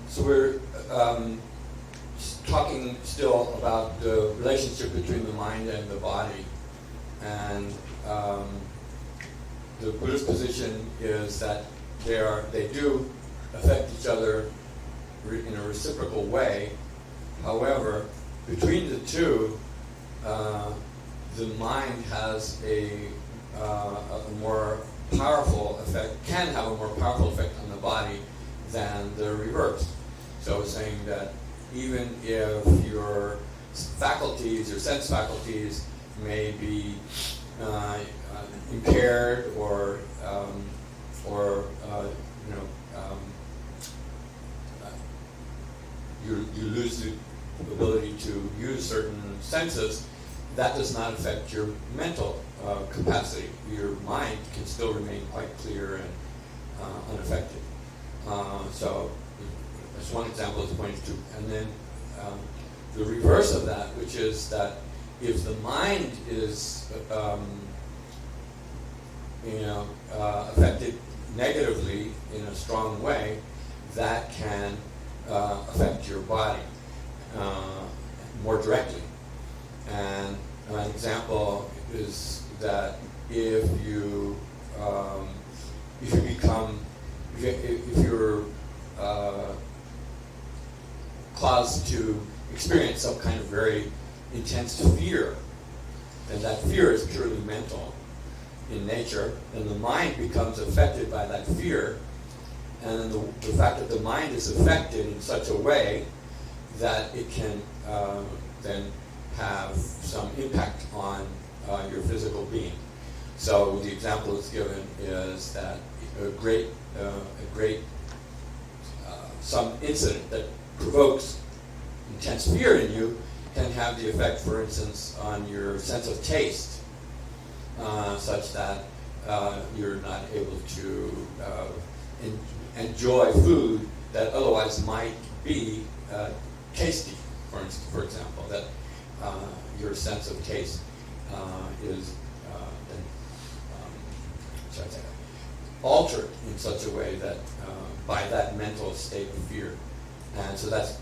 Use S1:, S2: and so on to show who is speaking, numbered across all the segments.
S1: So we're talking still about the relationship between the mind and the body, and the Buddhist position is that they do affect each other in a reciprocal way. However, between the two, the mind has a more powerful effect, can have a more powerful effect on the body than the reverse. So it's saying that even if your faculties, your sense faculties, may be impaired or you lose the ability to use certain senses, that does not affect your mental capacity. Your mind can still remain quite clear and unaffected. So that's one example it's pointing to. And then the reverse of that, which is that if the mind is affected negatively in a strong way, that can affect your body more directly. And an example is that if you're caused to experience some kind of very intense fear, and that fear is purely mental in nature, and the mind becomes affected by that fear, and the fact that the mind is affected in such a way that it can then have some impact on your physical being. So the example that's given is that some incident that provokes intense fear in you can have the effect, for instance, on your sense of taste, such that you're not able to enjoy food that otherwise might be tasty, for example, that your sense of taste is altered in such a way that by that mental state of fear. And so that's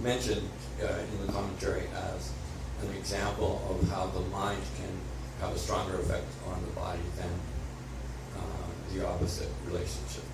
S1: mentioned in the commentary as an example of how the mind can have a stronger effect on the body than the opposite relationship.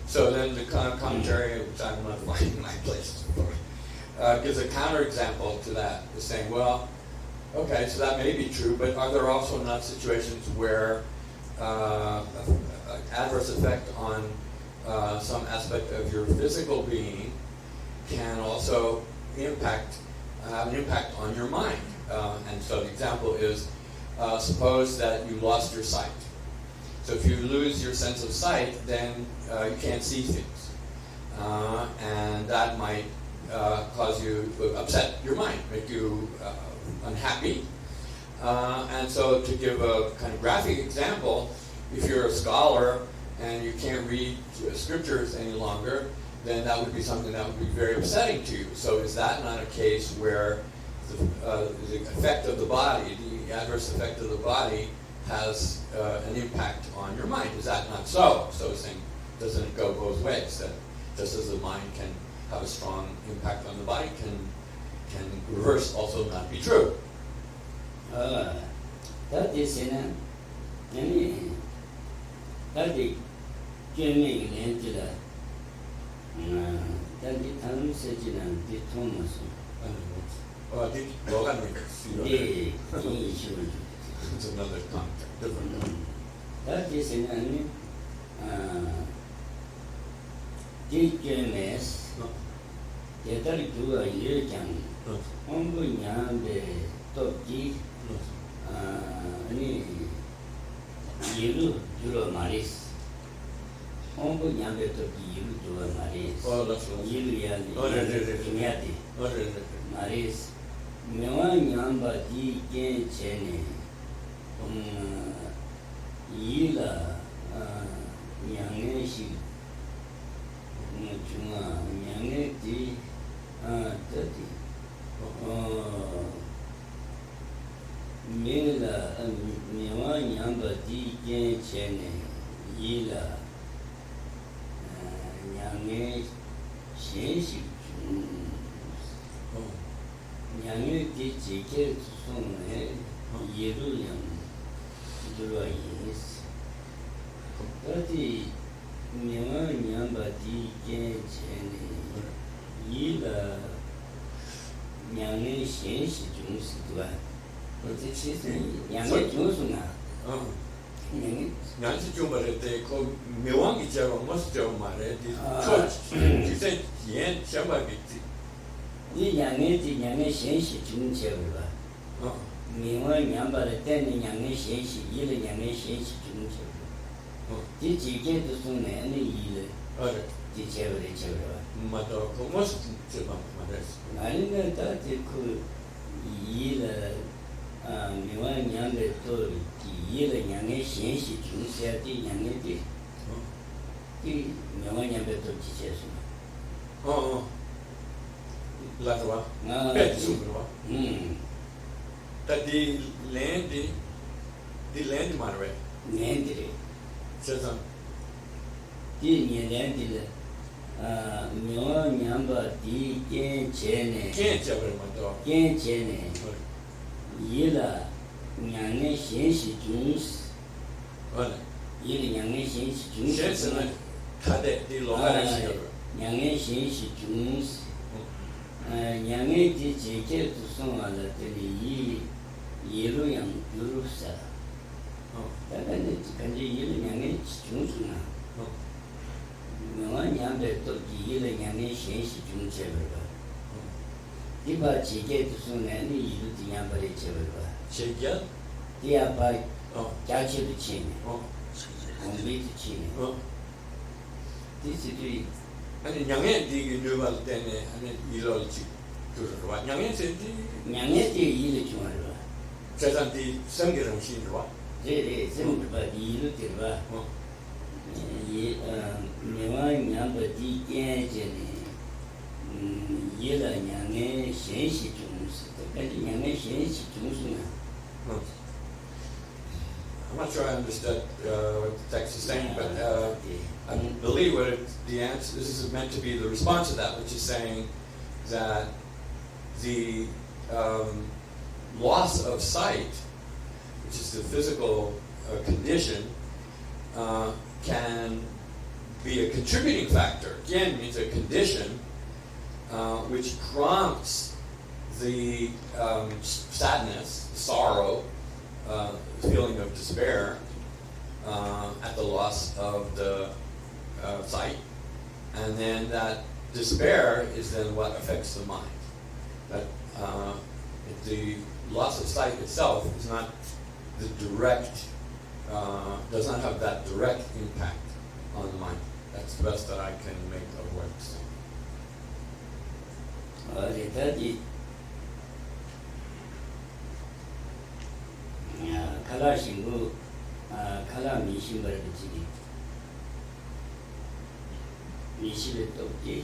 S1: So then the commentary, which I'm not finding my place for, gives a counterexample to that, is saying, well, okay, so that may be true, but are there also not situations where adverse effect on some aspect of your physical being can also have an impact on your mind? And so the example is, suppose that you lost your sight, So if you lose your sense of sight, then you can't see things. And that might cause you to upset your mind, make you unhappy. And so to give a kind of graphic example, if you're a scholar and you can't read scriptures any longer, then that would be something that would be very upsetting to you. So is that not a case where the effect of the body, the adverse effect of the body, has an impact on your mind? Is that not so? So it's saying, doesn't it go both ways? That just as the mind can have a strong impact on the body, can reverse also not be true?
S2: That is in that is Gyumed into that. That is Thomas the Thomas.
S1: It's another concept, different.
S2: That is in Gyumed. That do a year can only the top G. Yilu Juro Maris. Ongo Yambe to Yilu Juro Maris.
S1: Oh, that's right.
S2: Yilu Yadi. Maris. Mewa Yamba Di Gen Chene. Yila Yange Shi. Chunga Yange Di 30. Mela Mewa Yamba Di Gen Chene Yila Yange Shenshi Yange Di Jike Song Yilu Yang Jura Yis Tati Mewa Yamba Di Gen Chene Yila Yange Shenshi Jungs Dua 양의 중수나
S1: 양치 좀 말했대. 그 묘왕이 제가 멋져 말해. 진짜 예 정말 믿지.
S2: 이 양의 현실 중체가 묘왕 양바를 때는 양의 현실 이를 양의 현실 중체. 이 지게도 손에 안에 이를 이 제거를
S1: 맞아. 그 멋지 좀 말했어.
S2: 아니면 다그 이를 Mewa Yambe to Yila Yange Shenshi Jungsia Di Yange Di Mewa Yambe to Chichesu.
S1: Latwa. Sumrwa. That the land marwe.
S2: Nendri.
S1: Chazan.
S2: Di Nendri. Mewa Yamba Di Gen Chene.
S1: Gen Chabramato.
S2: Gen Chene. Yila Yange Shenshi Jungs. Yila Yange Shenshi Jungs.
S1: Shenshi Tade Di Longa
S2: Yange Shenshi Jungs. Yange Di Jike to Song ala Teli Yilu Yang Yurusa. Kanji Yilu Yange Jungs. Mewa Yambe to Yila Yange Shenshi Jungs. Diba Jike to Song and Yilu Yambare Cheverba.
S1: Chegia?
S2: Diaba Jachi the Chin. Only the Chin. This is
S1: 아니 양에 디 뉴발 때문에 아니 이럴지 그러와 양에 세디
S2: 양에 디 일을 좋아해.
S1: 재산디 성계랑 신이와
S2: 네, 생각봐 일을 들봐. 이 내가 양버디 깨지네. 일을 양에 현실 중스. 근데 양에 현실 중스나.
S1: I'm not sure I understood what the text is saying, but I believe what the answer. This is meant to be the response to that, which is saying that the loss of sight, which is the physical condition, can be a contributing factor. Again, means a condition which prompts the sadness, sorrow. Feeling of despair at the loss of the sight, and then that despair is then what affects the mind. That the loss of sight itself is not the direct does not have that direct impact on the mind. That's the best that I can make of what it's saying.
S2: Kala Shingu, Kala Mishimber Chigi, Mishibit Toki,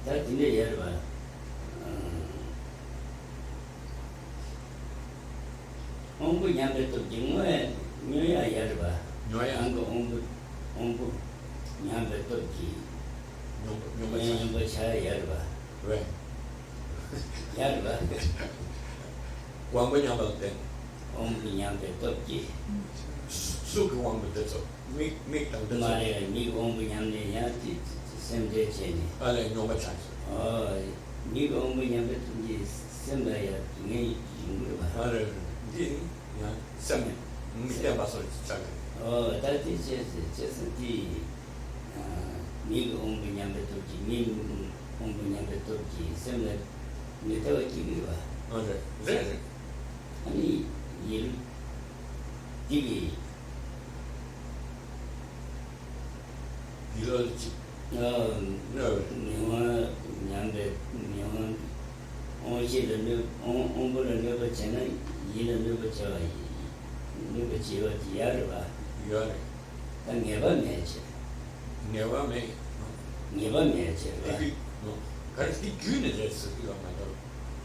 S2: that in the Yerba. Ombu Yambe Toki, Noya Yerba,
S1: Noya
S2: Ombu Yambe Toki, Yambe Chai Yerba.
S1: Right.
S2: Yerba.
S1: One way about then.
S2: Ombu Yambe Toki.
S1: Suku one with this. Make them this.
S2: Maria, me Ombu Yambe Yati, same day Jenny.
S1: I like no much.
S2: Oh, me Ombu Yambe Toki, same day at me.
S1: Seven.
S2: Oh, that is just the me Ombu Yambe Toki, me Ombu Yambe Toki, same day. Never give you a.
S1: There.
S2: Ani you digi no Niwa Nyambe Niwa Onchi the new Ombo the Nuba Chena, Yina Nuba Chai, Nuba Chiva Yarba.
S1: You are
S2: And never match.
S1: never made.
S2: Never match.
S1: No. Because the Gyumed is my dog.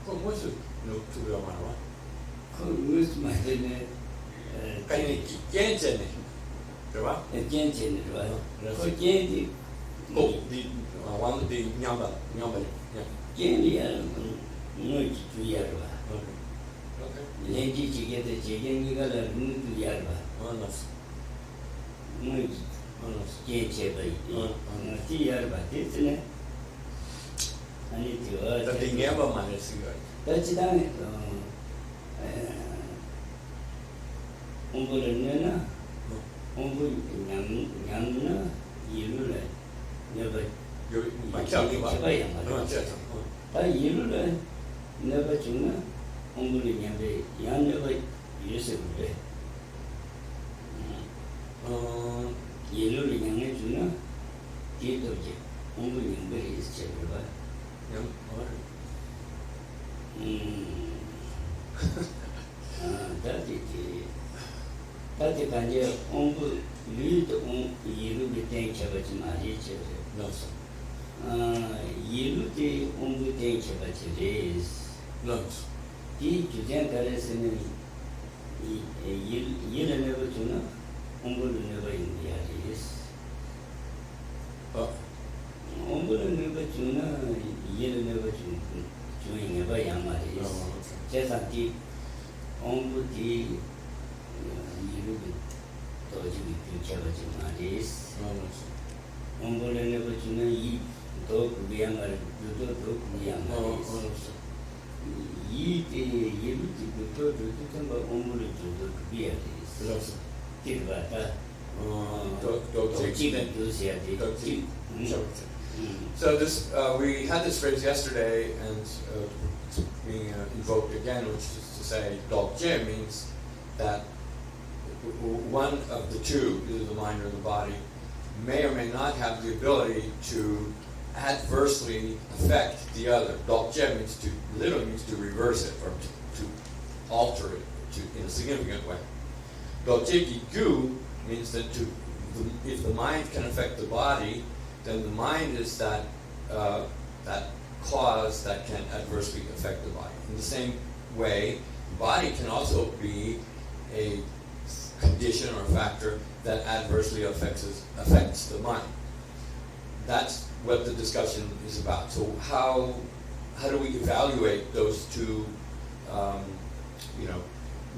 S1: From what's it? No, to your man.
S2: Who's my dinner?
S1: Can't say it.
S2: Again, right? For Candy.
S1: Oh, the one of the Jampa.
S2: Candy, no to Yarba.
S1: Okay.
S2: Lady to get the chicken, you got a room to Yarba.
S1: Honest.
S2: No, can't say by Yarba, isn't it? I need to
S1: But they never managed to go.
S2: That's done. Umbu Nana, Umbu Yamna, Yilula, never.
S1: My child,
S2: Yilula, never tuna, Umbu Yambe, Yan never use it. Yilula Yang tuna, Gitoji, Umbu Yambe is Cheddar. That's the kind of Ombu lead on Yilu the tank of a Maji.
S1: No, sir.
S2: Yilu the Ombu tank of a days.
S1: No.
S2: The Jujan Carson Yil never tuna, Ombu never in the Aris. Ombu never tuna, Yil never doing a by Yamaris. Just a deep Ombu the Yilu Toji Chavachis. Ombu never tuna, ye dog Biamar, you dog Biamaris. Ye the Yilu to come by Ombu to Biaris. Kilbata.
S1: So this, we had this phrase yesterday, and it's being invoked again, which is to say, Dokje means that one of the two, either the mind or the body, may or may not have the ability to adversely affect the other. Dokje means literally means to reverse it, or to alter it in a significant way. Dokje Gu means that if the mind can affect the body, then the mind is that cause that can adversely affect the body. In the same way, the body can also be a condition or a factor that adversely affects the mind. That's what the discussion is about. So how do we evaluate those two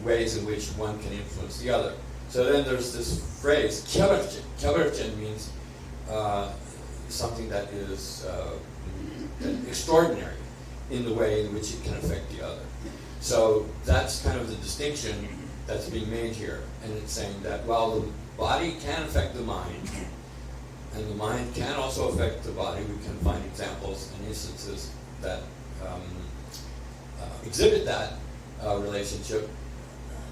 S1: ways in which one can influence the other? So then there's this phrase, kyebarchen. Kyebarchen means something that is extraordinary in the way in which it can affect the other. So that's kind of the distinction that's being made here. And it's saying that while the body can affect the mind, and the mind can also affect the body, we can find examples and instances that exhibit that relationship.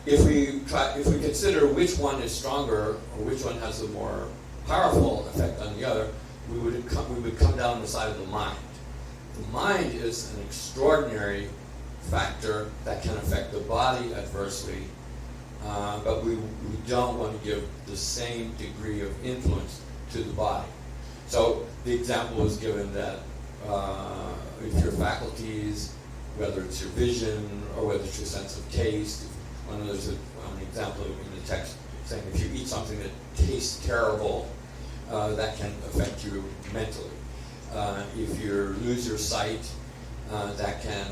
S1: if we consider which one is stronger or which one has a more powerful effect on the other, we would come down on the side of the mind. The mind is an extraordinary factor that can affect the body adversely, but we don't want to give the same degree of influence to the body. So the example was given that if your faculties, whether it's your vision or whether it's your sense of taste, there's an example in the text saying if you eat something that tastes terrible, that can affect you mentally. If you lose your sight, that can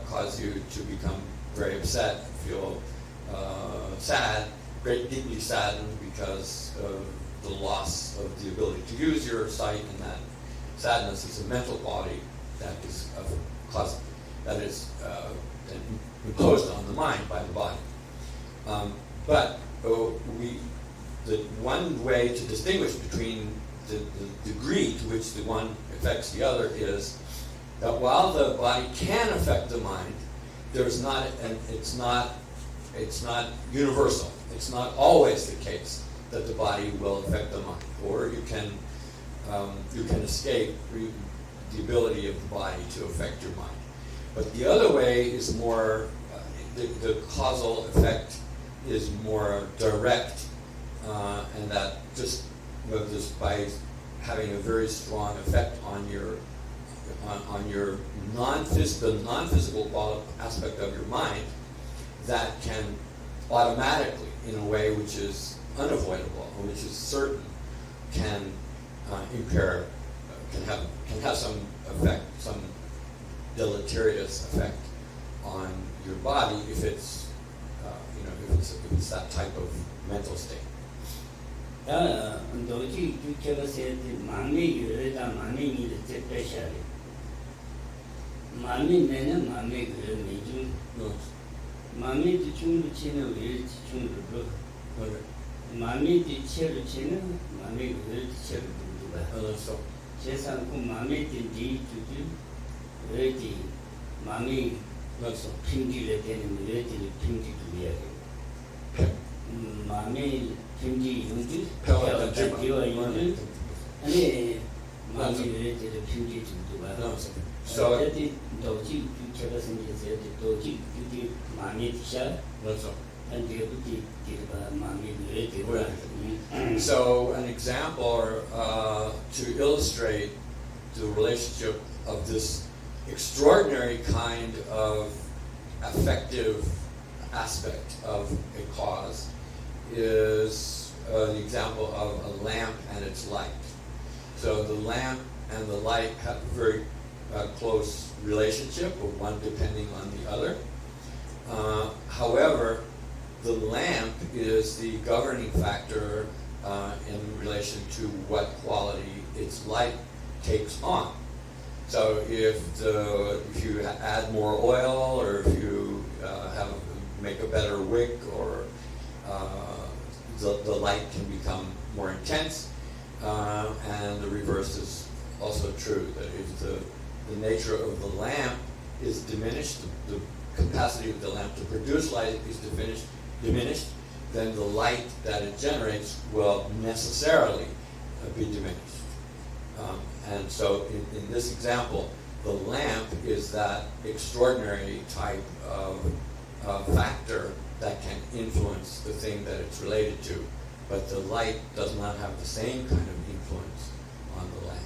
S1: cause you to become very upset, feel sad, deeply saddened because of the loss of the ability to use your sight, and that sadness is a mental quality that is imposed on the mind by the body. But the one way to distinguish between the degree to which the one affects the other is that while the body can affect the mind, it's not universal. It's not always the case that the body will affect the mind, or you can escape the ability of the body to affect your mind. But the other way is more, the causal effect is more direct, and that just by having a very strong effect on your non-physical aspect of your mind, that can automatically, in a way which is unavoidable, or which is certain, can impair, can have some effect, some deleterious effect on your body if it's if it's that type of mental state. So an example to illustrate the relationship of this extraordinary kind of affective aspect of a cause is the example of a lamp and its light. So the lamp and the light have a very close relationship, with one depending on the other. However, the lamp is the governing factor in relation to what quality its light takes on. So if you add more oil, or if you make a better wick, or the light can become more intense, and the reverse is also true. That if the nature of the lamp is diminished, the capacity of the lamp to produce light is diminished, then the light that it generates will necessarily be diminished. And so in this example, the lamp is that extraordinary type of factor that can influence the thing that it's related to, but the light does not have the same kind of influence on the lamp.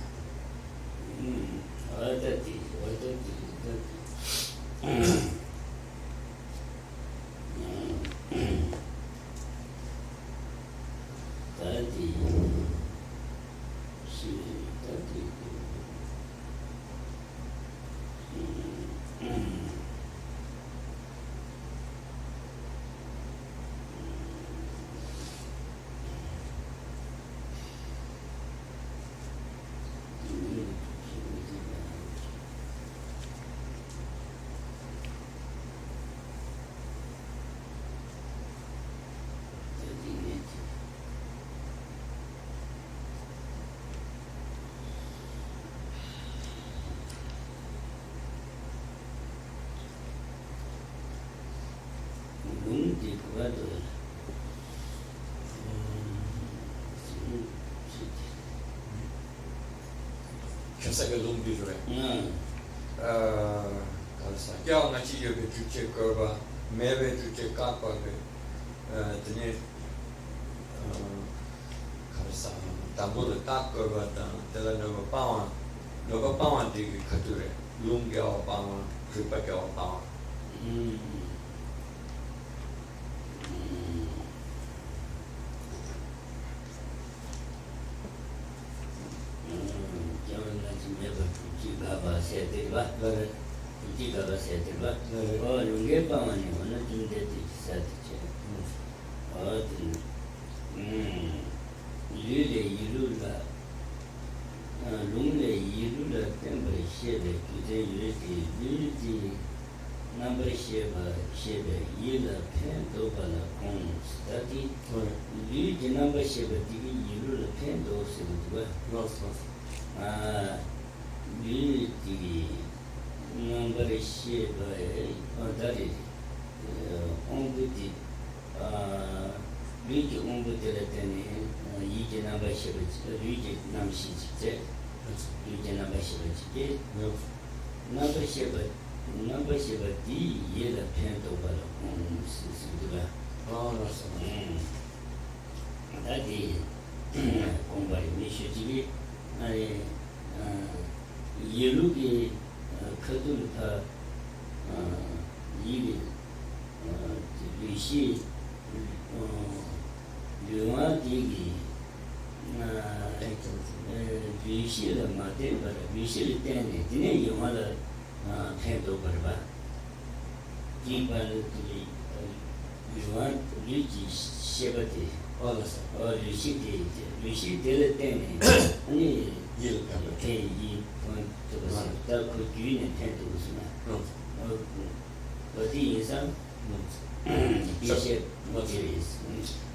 S1: Kasa ka lumbi jure. Kalasa. Kya nga chi yobe chuche korba, mebe chuche kakwa be, tene kalasa. Tambo de tak korba ta, tela noba pawa digi kature, lum kya wa pawa, kripa kya wa pawa.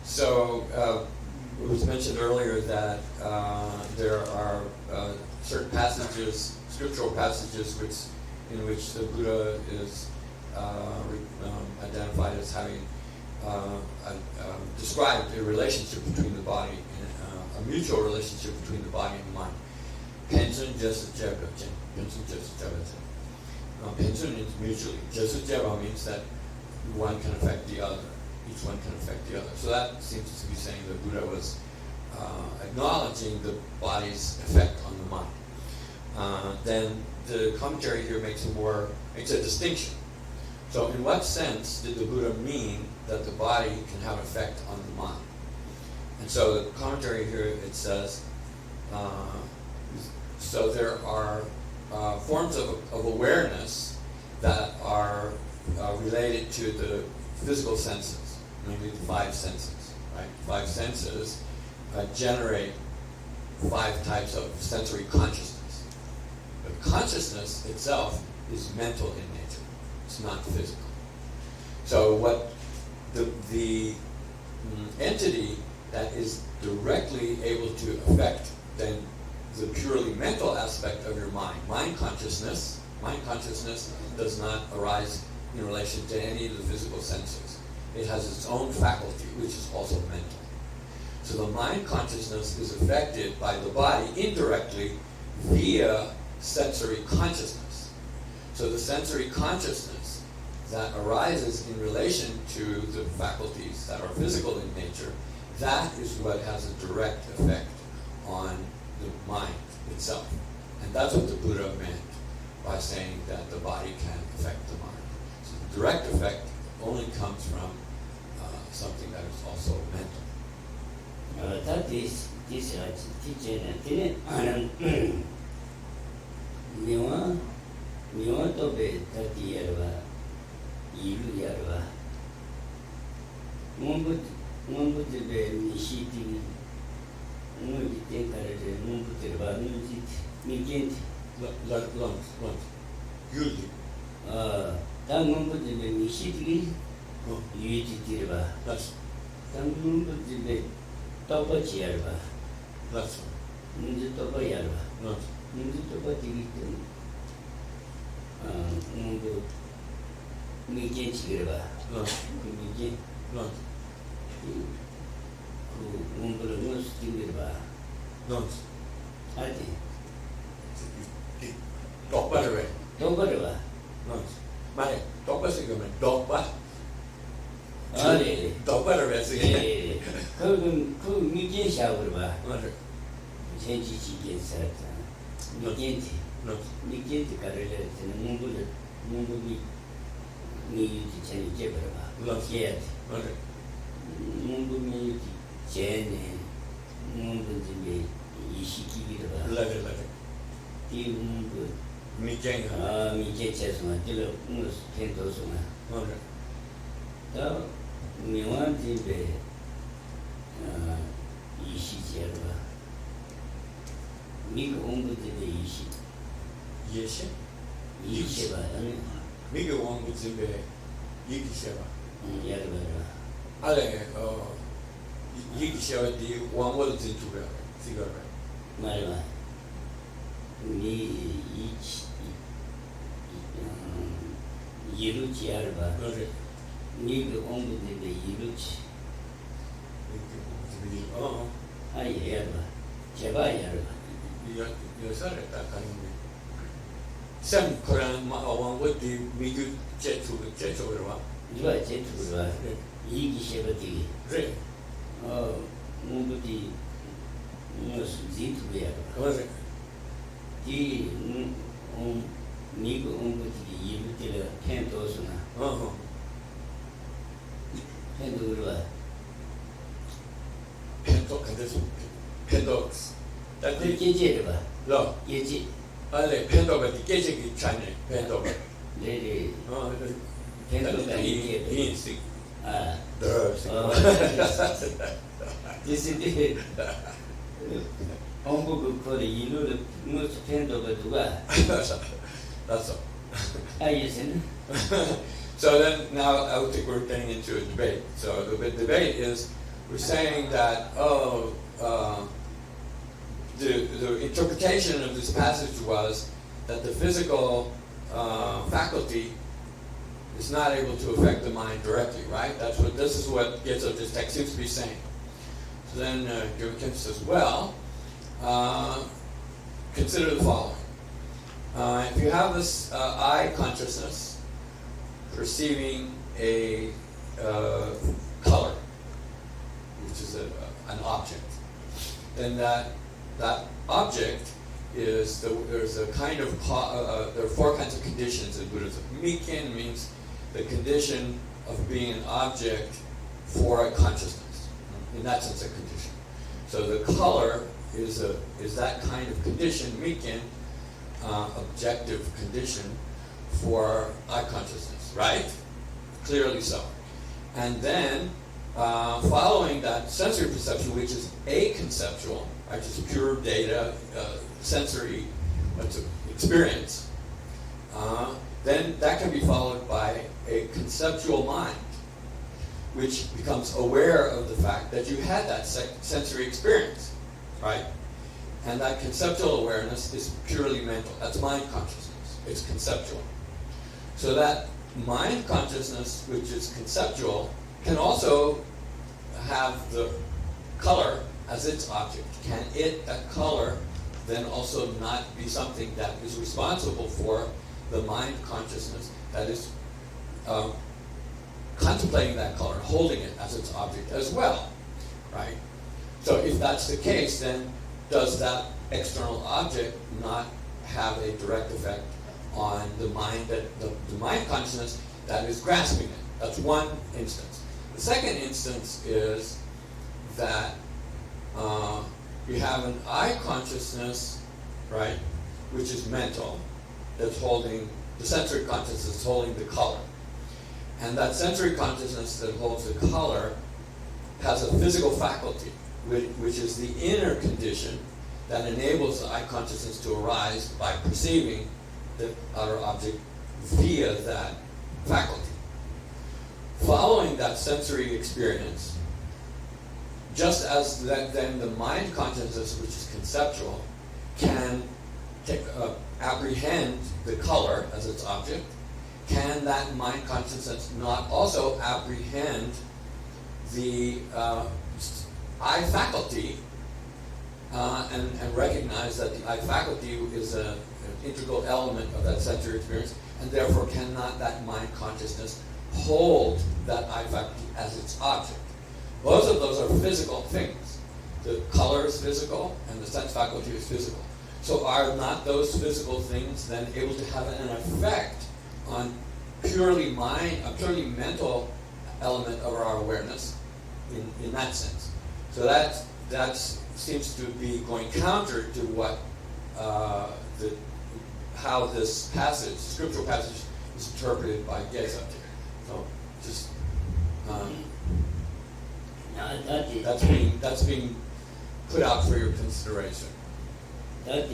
S1: So, it was mentioned earlier that there are certain passages, scriptural passages, in which the Buddha is identified as having described a relationship between the body, a mutual relationship between the body and the mind. Khensur jesu jeba chen. Khensur jesu jeba chen. Khensur means mutually. Jesu jeba means that one can affect the other. Each one can affect the other. So that seems to be saying that Buddha was acknowledging the body's effect on the mind. Then the commentary here makes a distinction. So in what sense did the Buddha mean that the body can have effect on the mind? And so the commentary here, it says, so there are forms of awareness that are related to the physical senses, namely the five senses, right? Five senses generate five types of sensory consciousness. But consciousness itself is mental in nature. It's not physical. So what the entity that is directly able to affect then the purely mental aspect of your mind consciousness does not arise in relation to any of the physical senses. It has its own faculty, which is also mental. So the mind consciousness is affected by the body indirectly via sensory consciousness. So the sensory consciousness that arises in relation to the faculties that are physical in nature, that is what has a direct effect on the mind itself. And that's what the Buddha meant by saying that the body can affect the mind. So the direct effect only comes from something that is also mental.
S2: That is this teaching. Miwa tobe tati yarwa, ilu yarwa. Mumbu tebe nishiti, muji tenkarete, mumbu teba, muji migenti.
S1: Lunch. Yuli.
S2: Tang mumbu tebe nishiti, yuji tirba.
S1: That's
S2: Tang mumbu tebe topa chiyarwa.
S1: that's
S2: Muji topa yarwa.
S1: lunch.
S2: Muji topa tigiti. Mumbu migenti girba.
S1: Lunch.
S2: Migenti.
S1: Lunch.
S2: Mumbu nus tingirba.
S1: Lunch.
S2: Ati.
S1: You 똑바로래.
S2: 똑바로 봐.
S1: 말해. 똑바로 그러면 똑바.
S2: 아, 네.
S1: 똑바로래.
S2: 예. 그 미견 샤워를 봐.
S1: 맞아.
S2: 전지지견 살았잖아. 미견티 가르려 때는 문구비 미유지 전이 제버려 봐. 해야 돼.
S1: 맞아.
S2: 문구 미유지 제네 문구집에 이시기기를 봐.
S1: 맞아.
S2: 이 문구
S1: 미쟁이.
S2: 미견 채소만 들어 무슨 펜도소만.
S1: 맞아.
S2: 또 명한 집에 이시지를 봐. 미국 원부집에
S1: 예시?
S2: 이시봐.
S1: 미국 왕국 집에 얘기시봐.
S2: 예를 들어.
S1: 알레 얘기시어 디 왕국을 진주가 지가.
S2: 말봐. 이루지를 봐.
S1: 그래.
S2: 미국 원부집에 이루지. 예를 봐. 제발 예를 봐.
S1: 여살에 딱 가는데. 샘 그런 왕국이 미국 제주로 와.
S2: 누가 제주로 와. 이기시버디.
S1: 그래.
S2: 문부디 무슨 지투야.
S1: 그래.
S2: 이 미국 원부디 이루지를 펜도스나. 펜도로 와.
S1: 펜독스.
S2: 그 계제를 봐.
S1: 너.
S2: 계제.
S1: 알레 펜독이 깨지기 전에 펜독.
S2: 네네.
S1: 펜독이 인식.
S2: 디스디. 한국 거리 이루를 무슨 펜도가 누가?
S1: That's all.
S2: 예스는.
S1: So then now I think we're getting into a debate. So the debate is we're saying that the interpretation of this passage was that the physical faculty is not able to affect the mind directly, right? This is what Gyumed this text seems to be saying. So then Gyumed says, well, consider the following. If you have this eye consciousness perceiving a color, which is an object, then that object is there's a kind of there are four kinds of conditions in Buddhism. Mikin means the condition of being an object for a consciousness. In that sense, a condition. So the color is that kind of condition, Mikin, objective condition for eye consciousness, right? Clearly so. And then following that sensory perception, which is aconceptual, right, just pure data, sensory experience, then that can be followed by a conceptual mind, which becomes aware of the fact that you had that sensory experience, right? And that conceptual awareness is purely mental. That's mind consciousness. It's conceptual. So that mind consciousness, which is conceptual, can also have the color as its object. Can that color, then also not be something that is responsible for the mind consciousness that is contemplating that color, holding it as its object as well, right? So if that's the case, then does that external object not have a direct effect on the mind, the mind consciousness that is grasping it? That's one instance. The second instance is that you have an eye consciousness, right, which is mental, that's holding, the sensory consciousness is holding the color. And that sensory consciousness that holds the color has a physical faculty, which is the inner condition that enables the eye consciousness to arise by perceiving the outer object via that faculty. Following that sensory experience, just as then the mind consciousness, which is conceptual, can apprehend the color as its object, can that mind consciousness not also apprehend the eye faculty and recognize that the eye faculty is an integral element of that sensory experience, and therefore cannot that mind consciousness hold that eye faculty as its object. Both of those are physical things. The color is physical, and the sense faculty is physical. So are not those physical things then able to have an effect on purely purely mental element of our awareness in that sense? So that seems to be going counter to what how this passage, scriptural passage, is interpreted by Gyumed. So just that's being put out for your consideration.
S2: That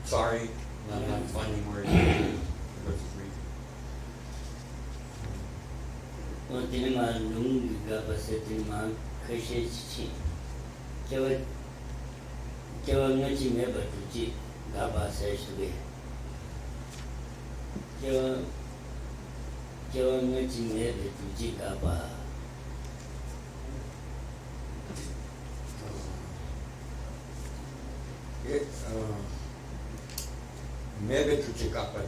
S1: Sorry, I'm not finding words. Maybe to check up, but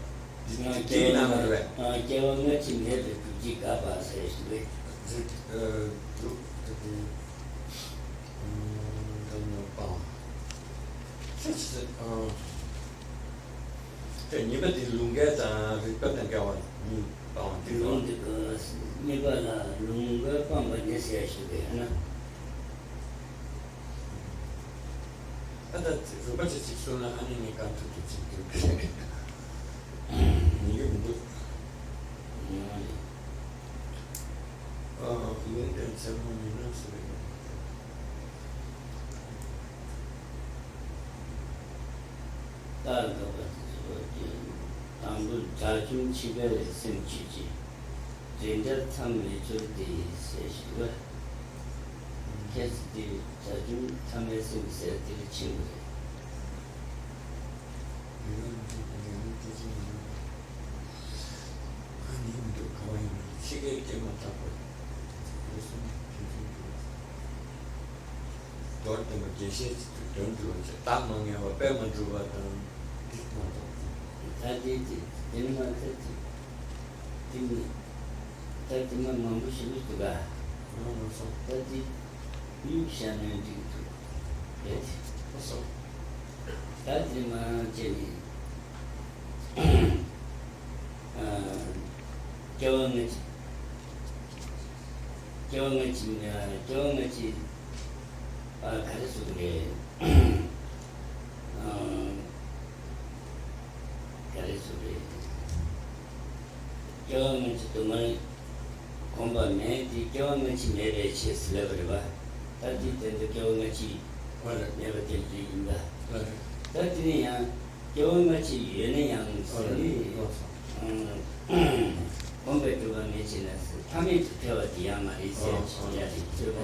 S2: 공백 주가 내지나서 탐이 투표가 뒤야만 있어야 지야리 주가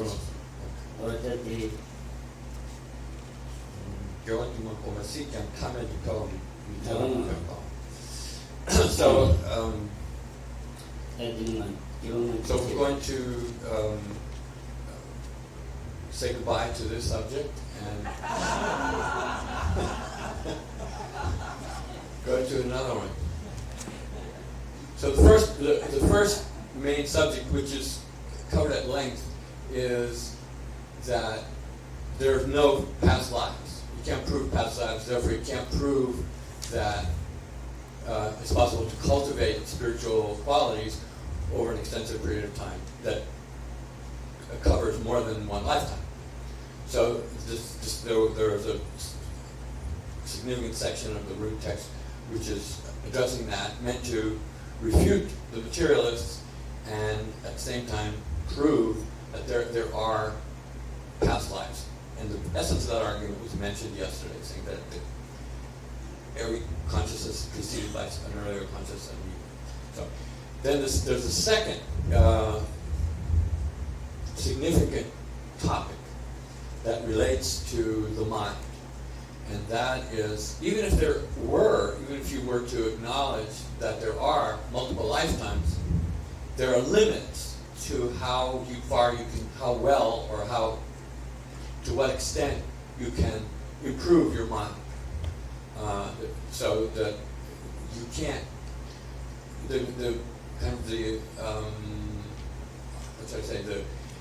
S2: 어떻게
S1: 교환만 보면 시장 탐에 두고
S2: So,
S1: so
S2: we're
S1: going to say goodbye to this subject and go to another one. So the first main subject, which is covered at length, is that there's no past lives. You can't prove past lives, therefore you can't prove that it's possible to cultivate spiritual qualities over an extensive period of time that covers more than one lifetime. So there is a significant section of the root text which is addressing that, meant to refute the materialists and at the same time prove that there are past lives. And the essence of that argument was mentioned yesterday, saying that every consciousness is preceded by an earlier consciousness. So then there's a second significant topic that relates to the mind. And that is, even if you were to acknowledge that there are multiple lifetimes, there are limits to how well or to what extent you can improve your mind. So that you can't, the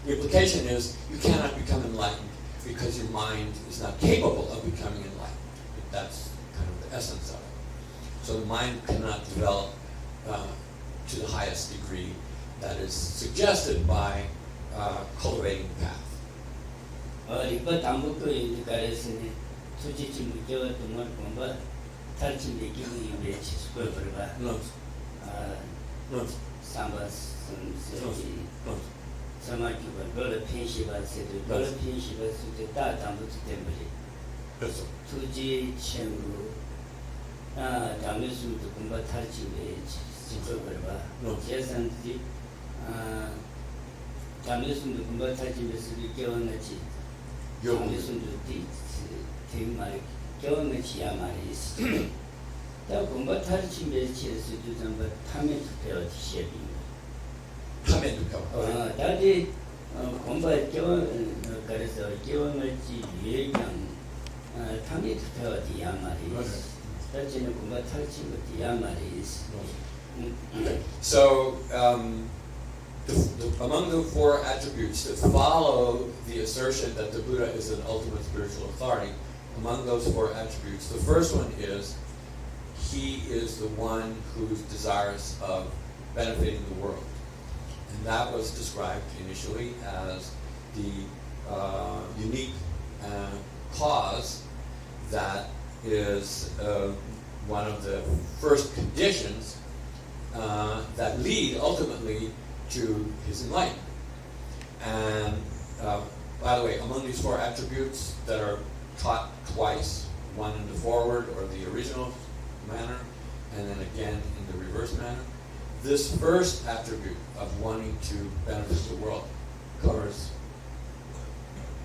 S1: implication is you cannot become enlightened because your mind is not capable of becoming enlightened. That's kind of the essence of it. So the mind cannot develop to the highest degree that is suggested by cultivating the path. So among the four attributes that follow the assertion that the Buddha is an ultimate spiritual authority, among those four attributes, the first one is he is the one who's desirous of benefiting the world. And that was described initially as the unique cause that is one of the first conditions that lead ultimately to his enlightenment. And by the way, among these four attributes that are taught twice, one in the forward or the original manner, and then again in the reverse manner, this first attribute of wanting to benefit the world covers,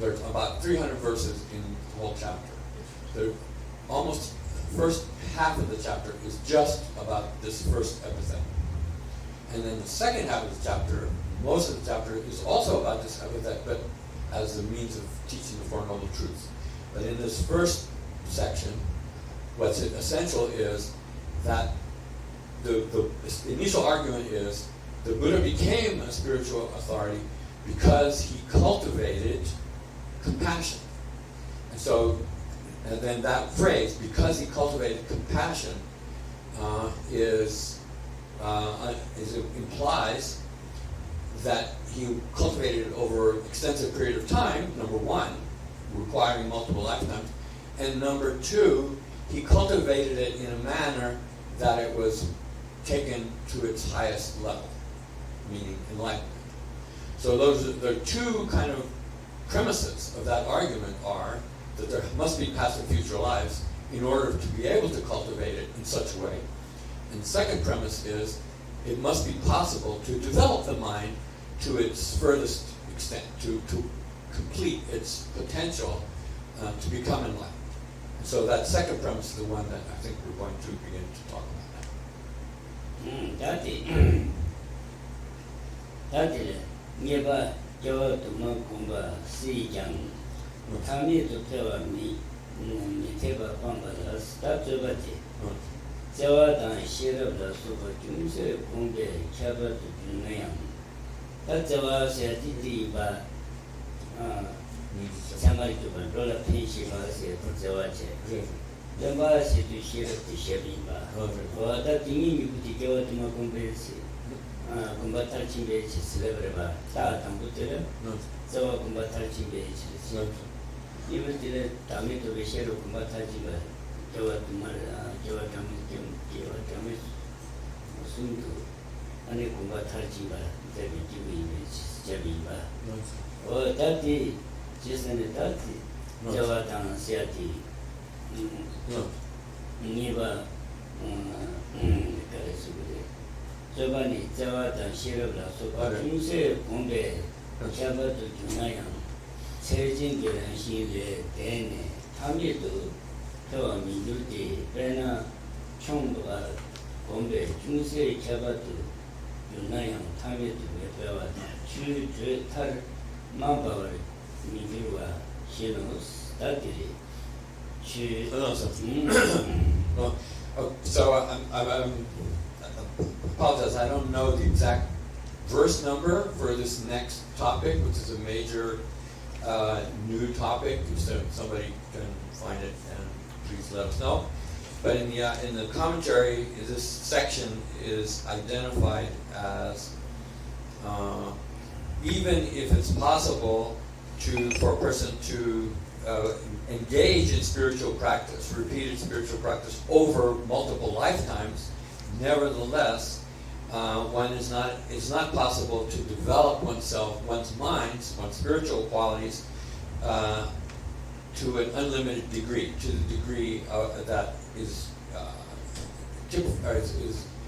S1: there's about 300 verses in the whole chapter. The almost first half of the chapter is just about this first epithet. And then the second half of the chapter, most of the chapter is also about this epithet, but as a means of teaching the Four Noble Truths. But in this first section, what's essential is that the initial argument is the Buddha became a spiritual authority because he cultivated compassion. And so, and then that phrase, because he cultivated compassion, implies that he cultivated it over an extensive period of time, number one, requiring multiple lifetimes, and number two, he cultivated it in a manner that it was taken to its highest level, meaning enlightenment. So the two kind of premises of that argument are that there must be past and future lives in order to be able to cultivate it in such a way. And the second premise is it must be possible to develop the mind to its furthest extent, to complete its potential to become enlightened. And so that second premise is the one that I think we're going to begin to talk about now.
S2: だってね、言えば、今日とも今晩水ジャン、他にとっては見てば今晩だ、スタートばて、じゃあだんしらばそば純正今晩キャバと純やん。だじゃあせやててば、相馬とばロラペンシばせとじゃあち。じゃあせとしらとしゃべんば。わだてにみくて今日とも今晩せ。kumbatar chimbe chi celebreba ta tambutera zawa kumbatar chimbe chi even tile tami to beshero kumbatar chimbe jawa tumar jawa tami sundu ane kumbatar chimbe jabi jibi jabi ba o tati jisane tati jawa tang siati niba kare sugure 저번에 저와던 시럽라 소바 중세 공배 캬바도 중나양 세진계란 시에 대내 탐미도 저 민주디 배나 총도가 공배 중세 캬바도 중나양 탐미도 배워다 주주탈 마바를 민주와 시노스 다들이 주
S1: So I'm apologize, I don't know the exact verse number for this next topic, which is a major new topic. So somebody can find it and please let us know. But in the commentary, this section is identified as even if it's possible for a person to engage in spiritual practice, repeated spiritual practice over multiple lifetimes, nevertheless, it's not possible to develop one's minds, one's spiritual qualities, to an unlimited degree, to the degree that is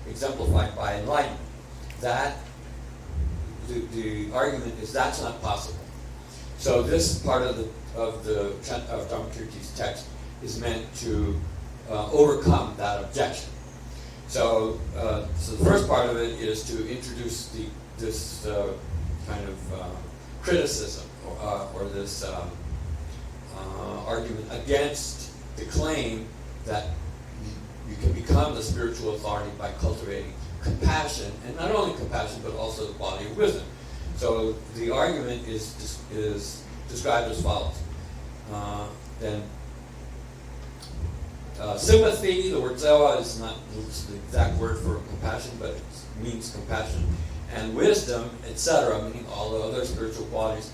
S1: exemplified by enlightenment. That the argument is that's not possible. So this part of Dharmakirti's text is meant to overcome that objection. So the first part of it is to introduce this kind of criticism or this argument against the claim that you can become the spiritual authority by cultivating compassion, and not only compassion but also the quality of wisdom. So the argument is described as follows. Sympathy, the word zewa is not the exact word for compassion, but it means compassion. And wisdom, etc., meaning all the other spiritual qualities,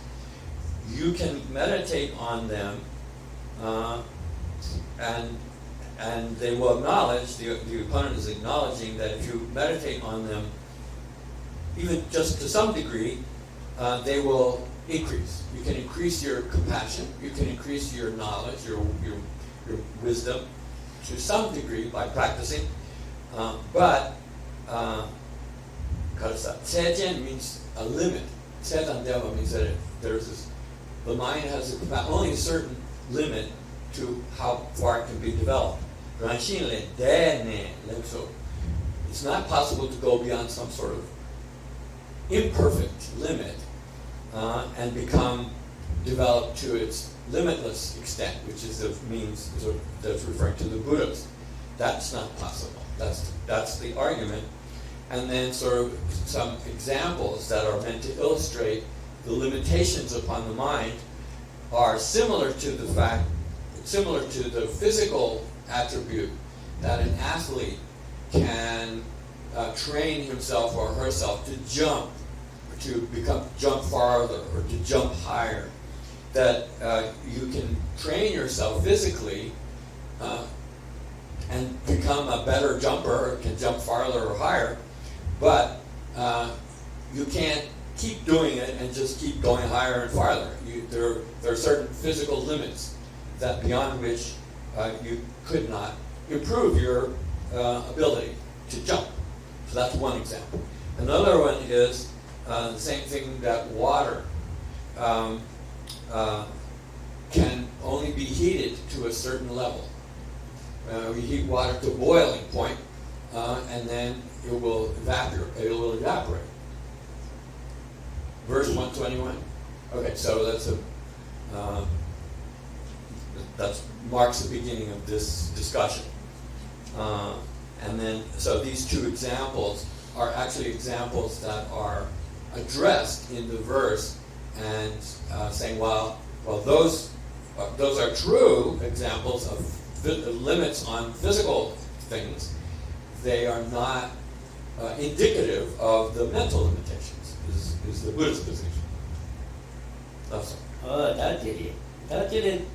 S1: you can meditate on them, and they will acknowledge, the opponent is acknowledging that if you meditate on them, even just to some degree, they will increase. You can increase your compassion, you can increase your knowledge, your wisdom, to some degree by practicing, but tsejen means a limit. Tsetandeva means that the mind has only a certain limit to how far it can be developed. It's not possible to go beyond some sort of imperfect limit and become developed to its limitless extent, which is that's referring to the Buddhas. That's not possible. That's the argument. And then sort of some examples that are meant to illustrate the limitations upon the mind are similar to the physical attribute that an athlete can train himself or herself to jump farther or to jump higher. That you can train yourself physically and become a better jumper, or can jump farther or higher, but you can't keep doing it and just keep going higher and farther. There are certain physical limits that beyond which you could not improve your ability to jump So that's one example. Another one is the same thing that water can only be heated to a certain level. We heat water to boiling point, and then it will evaporate. Verse 121. Okay, so that marks the beginning of this discussion. And then, so these two examples are actually examples that are addressed in the verse, and saying, well, those are true examples of limits on physical things. They are not indicative of the mental limitations. Is the Buddhist position? That's all.
S2: that's it. That's it.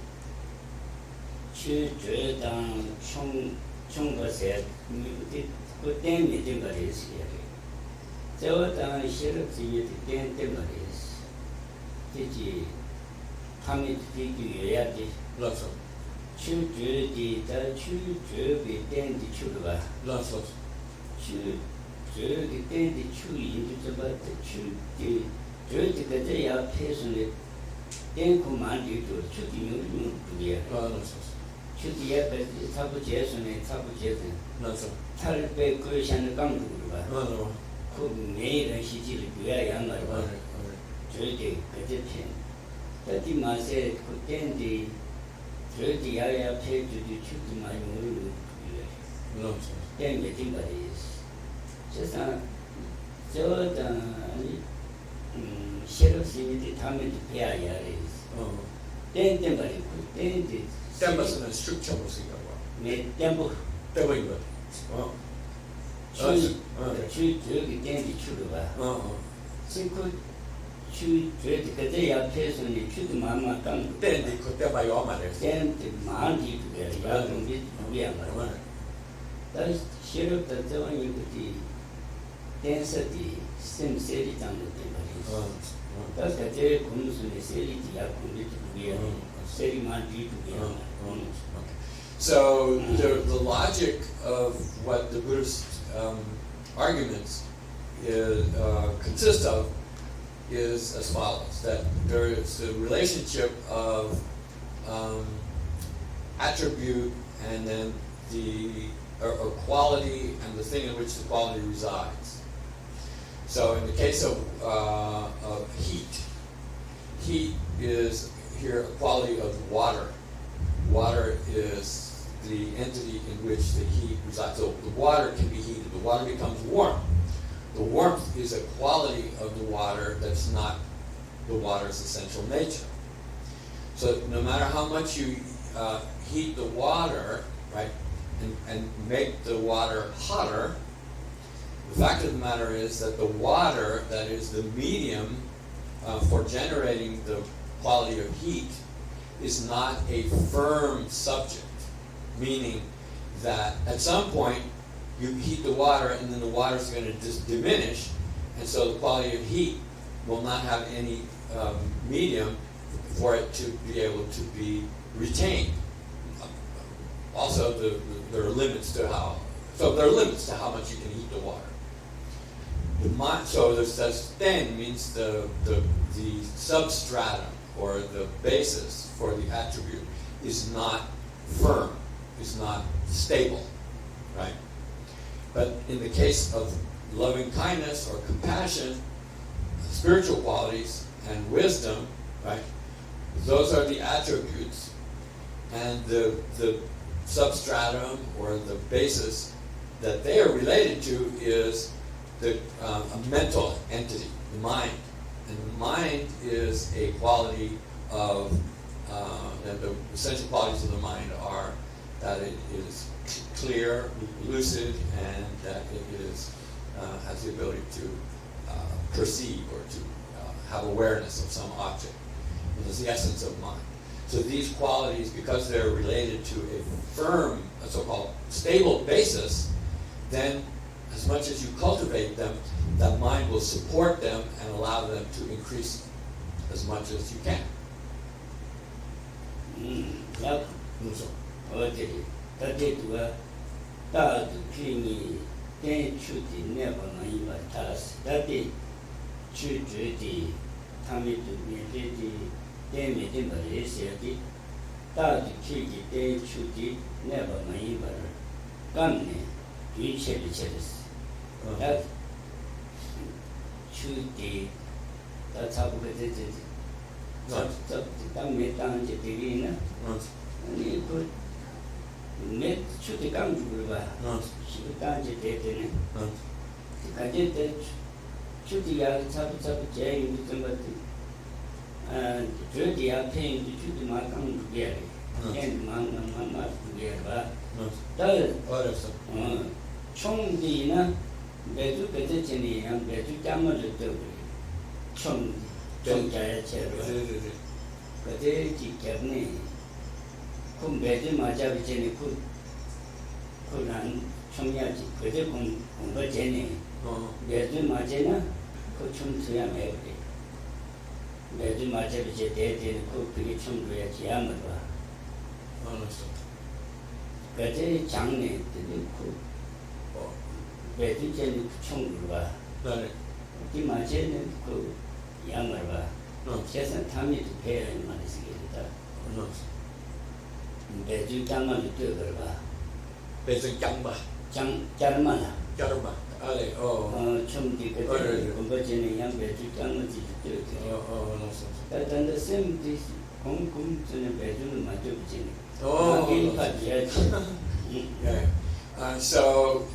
S2: 총 것에 그때 믿은 말이었어요. 저당 실업지에 된 말이었어. 되지 함이 되기해야 돼.
S1: 그렇죠.
S2: 추주디 다 추주비 된디 추가.
S1: 그렇죠.
S2: 추주기 된디 추인지 좀 봤다. 추디 저기가 제 앞에서는 땡고만 뒤도 추디 요즘 그게.
S1: 그렇죠.
S2: 추디에 타부 제선에
S1: 그렇죠.
S2: 탈배 그샤는 강도가.
S1: 그렇죠.
S2: 그 매일은 시지를 줘야 양말과 저기 그때 그때 맛에 그때인데 저기 야야 페이지도 추도 많이 모르고
S1: 그렇죠.
S2: 땡게 띵바리 세상 저다 실업시민들 다음에 배워야 해. 땡땡바리 땡땡
S1: 땜버스는 스트릭처 모습이라고.
S2: 네 땜버
S1: 땜버인 거.
S2: 저기 땡기 추도가. 지금 저기 그때 앞에서는 추도 마마 깡.
S1: 땜디 그때 봐요 말이에요.
S2: 땡때 많이 두게 야동이 두게 말이야. 다시 실업다 저기 그때 댄서디 셈세리 장도 말이야. 다시 그때 공무원의 세리지야 공부 두게 세리 많이 두게.
S1: So the logic of what the Buddhist arguments consist of is as follows: that there is a relationship of attribute and then or quality and the thing in which the quality resides. So in the case of heat is here a quality of water. Water is the entity in which the heat resides. So the water can be heated. The water becomes warm. The warmth is a quality of the water that's not the water's essential nature. So no matter how much you heat the water, right, and make the water hotter, the fact of the matter is that the water, that is the medium for generating the quality of heat, is not a firm subject. Meaning that at some point you heat the water and then the water is going to just diminish, and so the quality of heat will not have any medium for it to be able to be retained. Also, there are limits to how much you can heat the water. So this ten means the substratum or the basis for the attribute is not firm, is not stable, right? But in the case of loving kindness or compassion, spiritual qualities and wisdom, right? Those are the attributes, and the substratum or the basis that they are related to is a mental entity, the mind. And the mind is a quality of, and the essential qualities of the mind are that it is clear, lucid, and that it is has the ability to perceive or to have awareness of some object. It is the essence of mind. So these qualities, because they're related to a firm, a so-called stable basis, then as much as you cultivate them, that mind will support them and allow them to increase as much as you can.
S2: 어디 그때가 다도 괜히 then chuti never mind what task. That is chuti, Tammy to me, then me didn't believe that chuti, then chuti never mind what gun, you check the chess. That chuti, that's how we did it. Tammy down the divina, and you put met chuti gun to she down the dead. I did that chuti top jay with somebody. And dirty are paying to chuti my gun together. And mamma together. Does Chong Dina, Bedu Petitini, and Bedu Dama the Dory. Chong Jaya Cherry. But they kept me. Come bedu my Javicini could run Chongyaji, could they come Jenny? Bedu Majena could chum to yam every day. Bedu Majavic dead in the cook to chum to Yamava. But they Changni didn't cook. Bedu Jenny Chongva. Imagine cook Yamava. Just a tummy to pay and money to get it. Bedu Dama to do her.
S1: Bedu Jampa.
S2: Jarmana.
S1: Jampa.
S2: Chum the Virginia young Bedu Dama to do it. But then the same this Hong Kong to the bedroom, my Virginia.
S1: So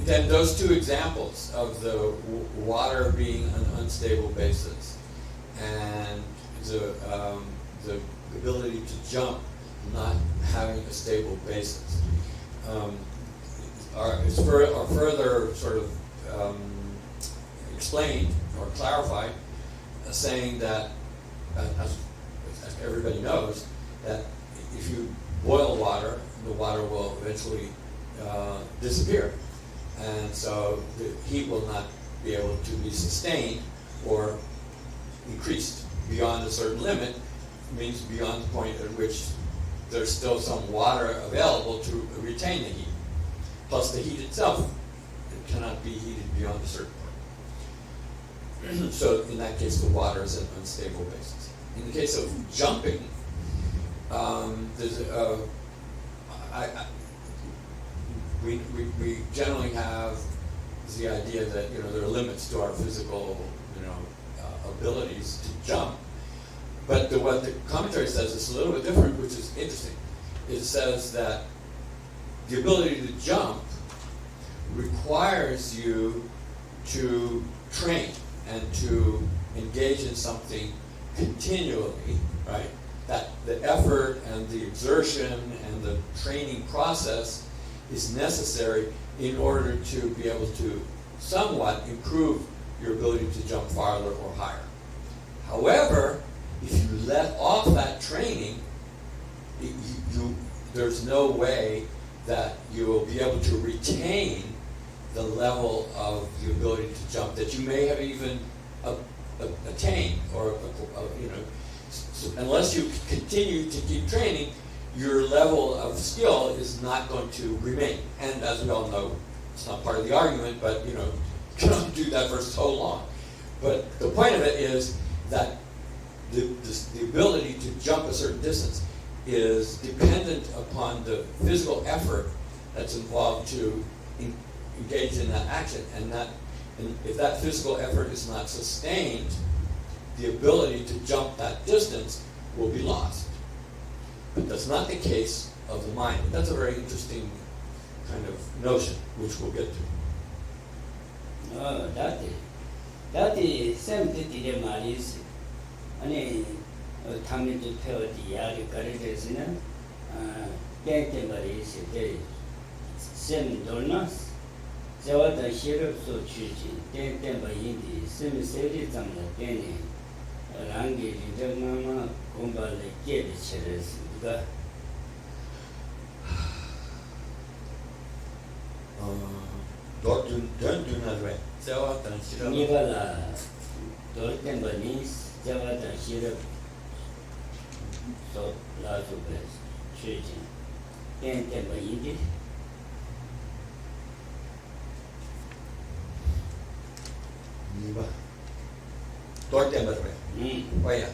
S1: then those two examples of the water being an unstable basis and the ability to jump not having a stable basis are further sort of explained or clarified, saying that, as everybody knows, that if you boil water, the water will eventually disappear. And so the heat will not be able to be sustained or increased beyond a certain limit, means beyond the point at which there's still some water available to retain the heat. Plus the heat itself, it cannot be heated beyond a certain point. So in that case, the water is an unstable basis. In the case of jumping, we generally have the idea that there are limits to our physical abilities to jump. But what the commentary says is a little bit different, which is interesting. It says that the ability to jump requires you to train and to engage in something continually, right? That the effort and the exertion and the training process is necessary in order to be able to somewhat improve your ability to jump farther or higher. However, if you let off that training, there's no way that you will be able to retain the level of the ability to jump that you may have even attained, or unless you continue to keep training, your level of skill is not going to remain. And as we all know, it's not part of the argument, but you can only do that for so long. But the point of it is that the ability to jump a certain distance is dependent upon the physical effort that's involved to engage in that action, and if that physical effort is not sustained, the ability to jump that distance will be lost. But that's not the case of the mind. And that's a very interesting kind of notion, which we'll get to.
S2: That is same dilemma is, coming to tell the other characters, is the same donuts. There was a share of so choosing, then by Indy, same series on the penny, language, the mama, Gumba, the gate, chairs.
S1: Don't do not wait.
S2: Nivala, Dorten Banis, Javata Shirap, so large of best, choosing, then by Indy.
S1: ba tor tem ba ba ya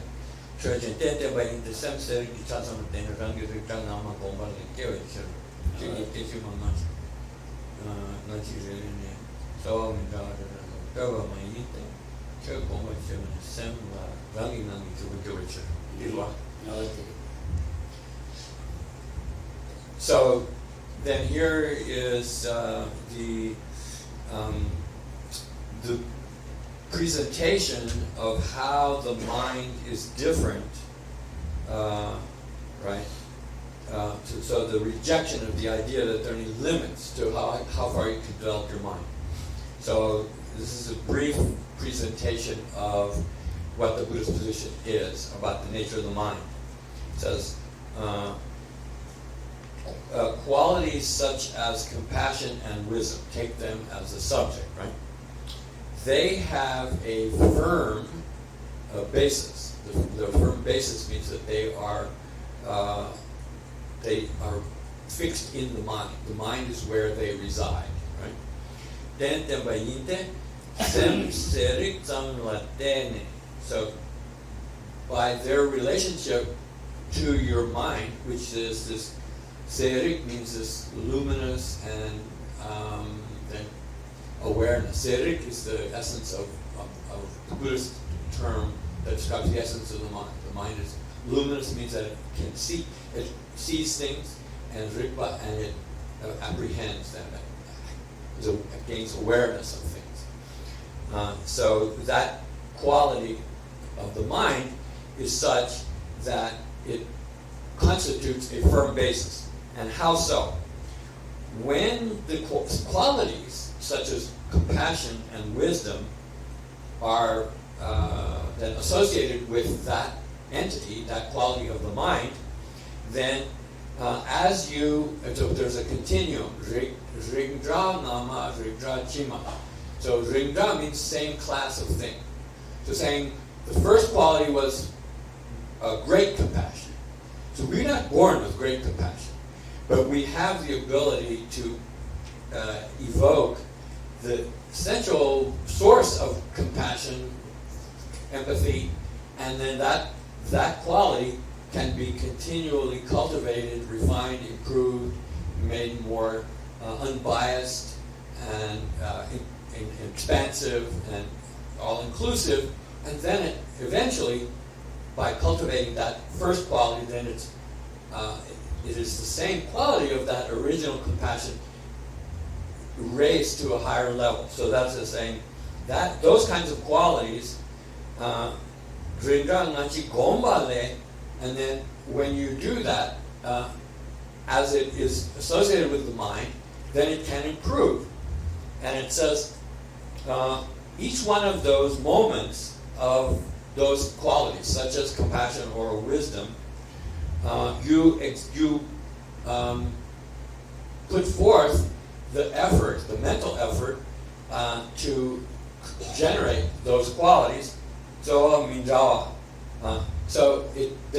S1: chö chen ten ba in the sam ser ki cha sam ten rang ge ri tang na ma gong ba le ke we chö chi ki te chi ma ma na chi re ne so mi da da ba ma yi te chö gong ba chö sam ba rang yi na mi chu ge we chö di ba. So then here is the presentation of how the mind is different, right? So the rejection of the idea that there are any limits to how far you can develop your mind. So this is a brief presentation of what the Buddhist position is about the nature of the mind. It says, qualities such as compassion and wisdom, take them as a subject, right? They have a firm basis. The firm basis means that they are fixed in the mind. The mind is where they reside, right? So by their relationship to your mind, which is this serik means this luminous and then awareness. Serik is the essence of the Buddhist term that describes the essence of the mind. The mind is luminous, means that it can see, it sees things, and rikpa, and it apprehends them, it gains awareness of things. So that quality of the mind is such that it constitutes a firm basis. And how so? When the qualities such as compassion and wisdom are then associated with that entity, that quality of the mind, then as you, so there's a continuum, ringdra nama, ringdra chima. So ringdra means same class of thing. So saying the first quality was great compassion. So we're not born with great compassion, but we have the ability to evoke the essential source of compassion, empathy, and then that quality can be continually cultivated, refined, improved, made more unbiased and expansive and all-inclusive, and then it eventually, by cultivating that first quality, then it is the same quality of that original compassion raised to a higher level. So that's the saying that those kinds of qualities, and then when you do that, as it is associated with the mind, then it can improve. And it says each one of those moments of those qualities, such as compassion or wisdom, you put forth the effort, the mental effort, to generate those qualities. So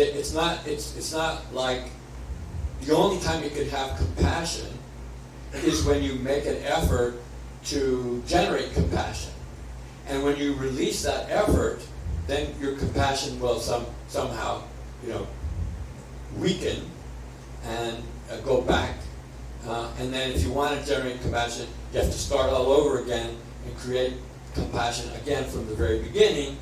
S1: it's not like the only time you could have compassion is when you make an effort to generate compassion, and when you release that effort, then your compassion will somehow, weaken and go back. And then if you want to generate compassion, you have to start all over again and create compassion again from the very beginning,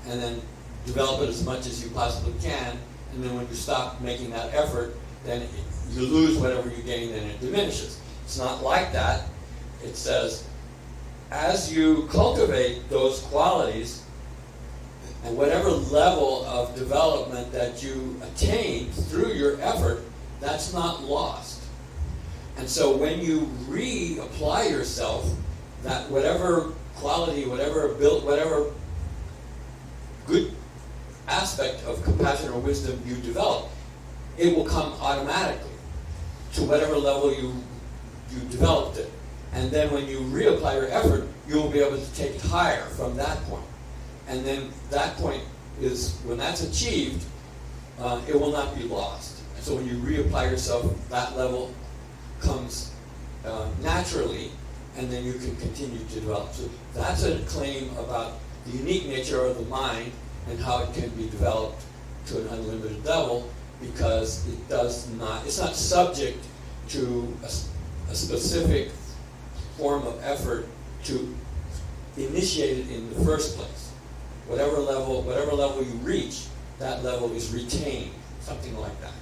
S1: and then develop it as much as you possibly can. And then when you stop making that effort, then you lose whatever you gain and it diminishes. It's not like that. It says, as you cultivate those qualities, and whatever level of development that you attain through your effort, that's not lost. And so when you reapply yourself, that whatever quality, whatever good aspect of compassion or wisdom you develop, it will come automatically to whatever level you developed it. And then when you reapply your effort, you will be able to take it higher from that point. And then that point is, when that's achieved, it will not be lost. And so when you reapply yourself, that level comes naturally, and then you can continue to develop. So that's a claim about the unique nature of the mind and how it can be developed to an unlimited level, because it's not subject to a specific form of effort to initiate it in the first place. Whatever level you reach, that level is retained, something like that.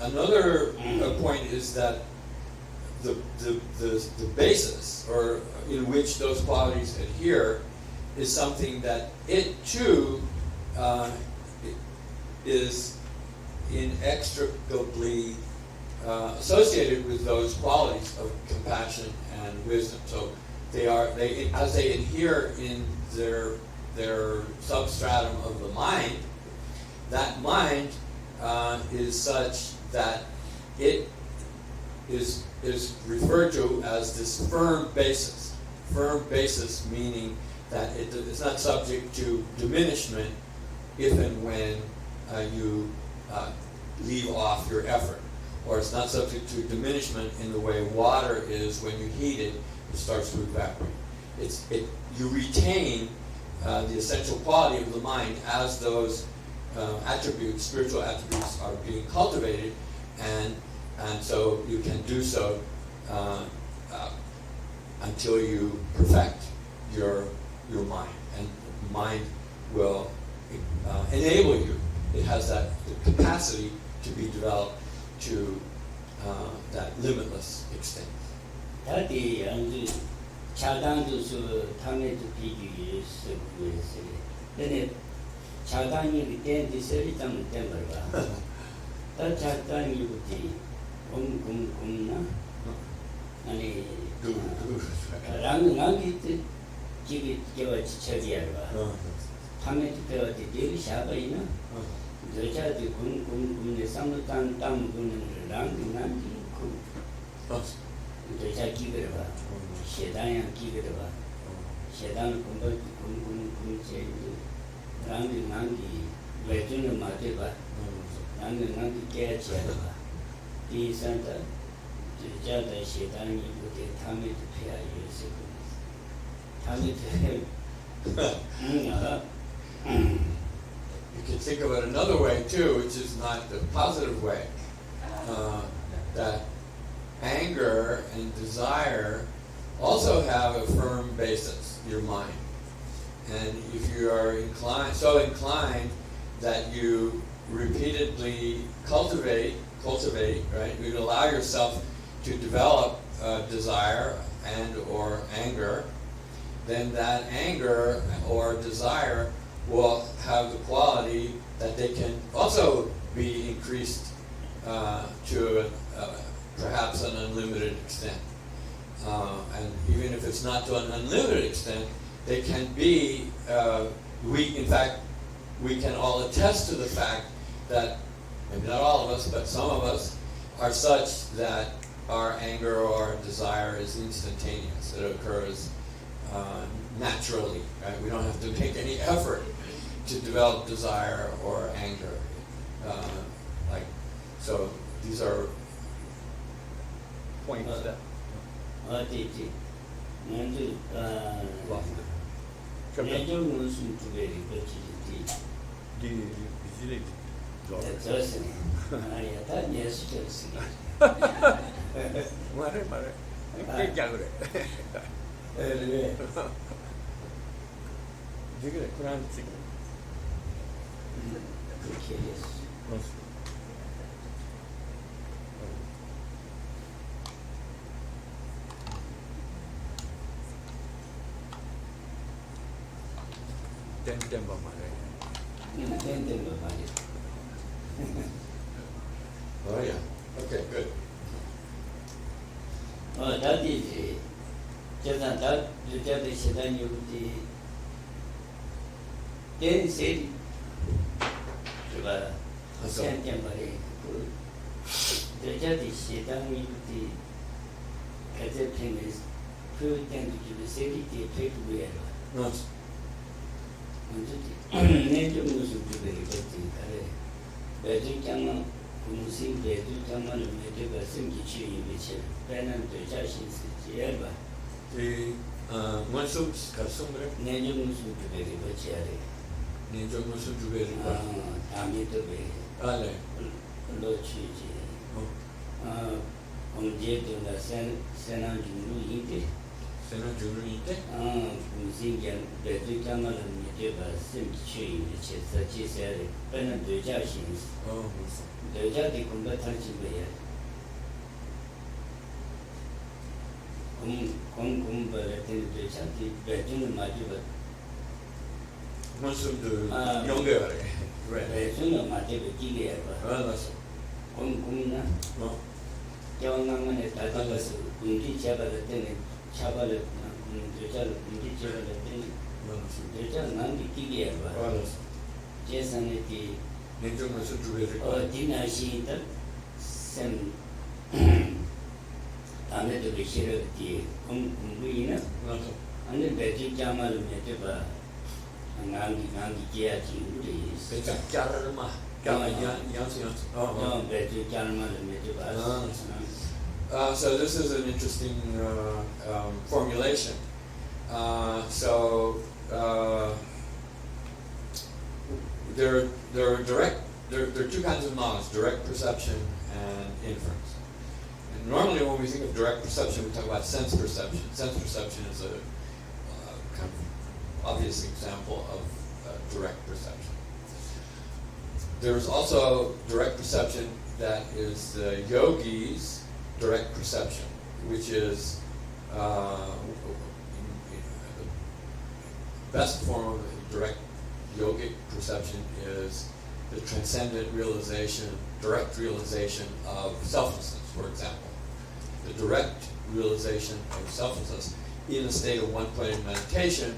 S1: Another point is that the basis, or in which those qualities adhere, is something that it too is inextricably associated with those qualities of compassion and wisdom. So as they adhere in their substratum of the mind, that mind is such that it is referred to as this firm basis. Firm basis meaning that it's not subject to diminishment if and when you leave off your effort. Or it's not subject to diminishment in the way water is when you heat it, it starts to evaporate. You retain the essential quality of the mind as those attributes, spiritual attributes, are being cultivated, and so you can do so until you perfect your mind, and the mind will enable you. It has that capacity to be developed to that limitless extent. You can think of it another way too, which is not the positive way. That anger and desire also have a firm basis, your mind. And if you are so inclined that you repeatedly cultivate, right? You allow yourself to develop desire and or anger, then that anger or desire will have the quality that they can also be increased to perhaps an unlimited extent. And even if it's not to an unlimited extent, they can be, in fact, we can all attest to the fact that, maybe not all of us, but some of us, are such that our anger or desire is instantaneous. It occurs naturally, right? We don't have to make any effort to develop desire or anger. So these are points that...
S3: 말해. 깨자 그래.
S2: 그래.
S3: 지금 그런 지금.
S2: 그렇게 했어.
S3: 땡땡 봐 말해.
S2: 땡땡 거 말이야.
S1: Oh yeah. Okay, good.
S2: 다디지. 제가 다 주자의 시간이 우리 댄세 그가 땡땡 말이 그 주자의 시간이 우리 가제핑에 그 땡도 주는 세리티 페이크웨어.
S1: Nice.
S2: 내좀 무슨 주베리 같은 가래. 배주장은 무슨 배주장만을 매대가 생기치 이미지. 배는 되자신스 지열바.
S1: 무슨 가르쳐 그래?
S2: 내좀 무슨 주베리 같이 하래.
S1: 내좀 무슨 주베리
S2: 다미도 배.
S1: 네.
S2: 로치지. 언제도 나 세난 중로 인데.
S1: 세는 주는 때?
S2: 무슨 배주장만을 매대가 생기치 이미지. 사치세를 배는 되자신스.
S1: 무슨.
S2: 여자들이 공부하는 거야. 공부할 때는 여자들이 배주는 마주가
S1: 무슨 연결해.
S2: 배주는 마주가 기계야.
S1: 알았어.
S2: 공이나 경험만에 따라서 군기 잡아갈 때는 잡아를 여자를 군기 잡아갈 때는 여자는 남기 기계야.
S1: 알았어.
S2: 재산의
S1: 내좀 무슨 주베리
S2: 디나시다 sem 다음에도 싫어지 공부이나
S1: 알았어.
S2: 아니 배지 자마를 meteba ngangi jiaji 우리
S1: 배짱 짜르마. 양수.
S2: 배지 자마를 meteba
S1: So this is an interesting formulation. There are two kinds of knowledge: direct perception and inference. And normally, when we think of direct perception, we talk about sense perception. Sense perception is a kind of obvious example of direct perception. There's also direct perception that is the yogi's direct perception, which is the best form of direct yogic perception is the transcendent realization, direct realization of selflessness, for example. The direct realization of selflessness in a state of one-pointed meditation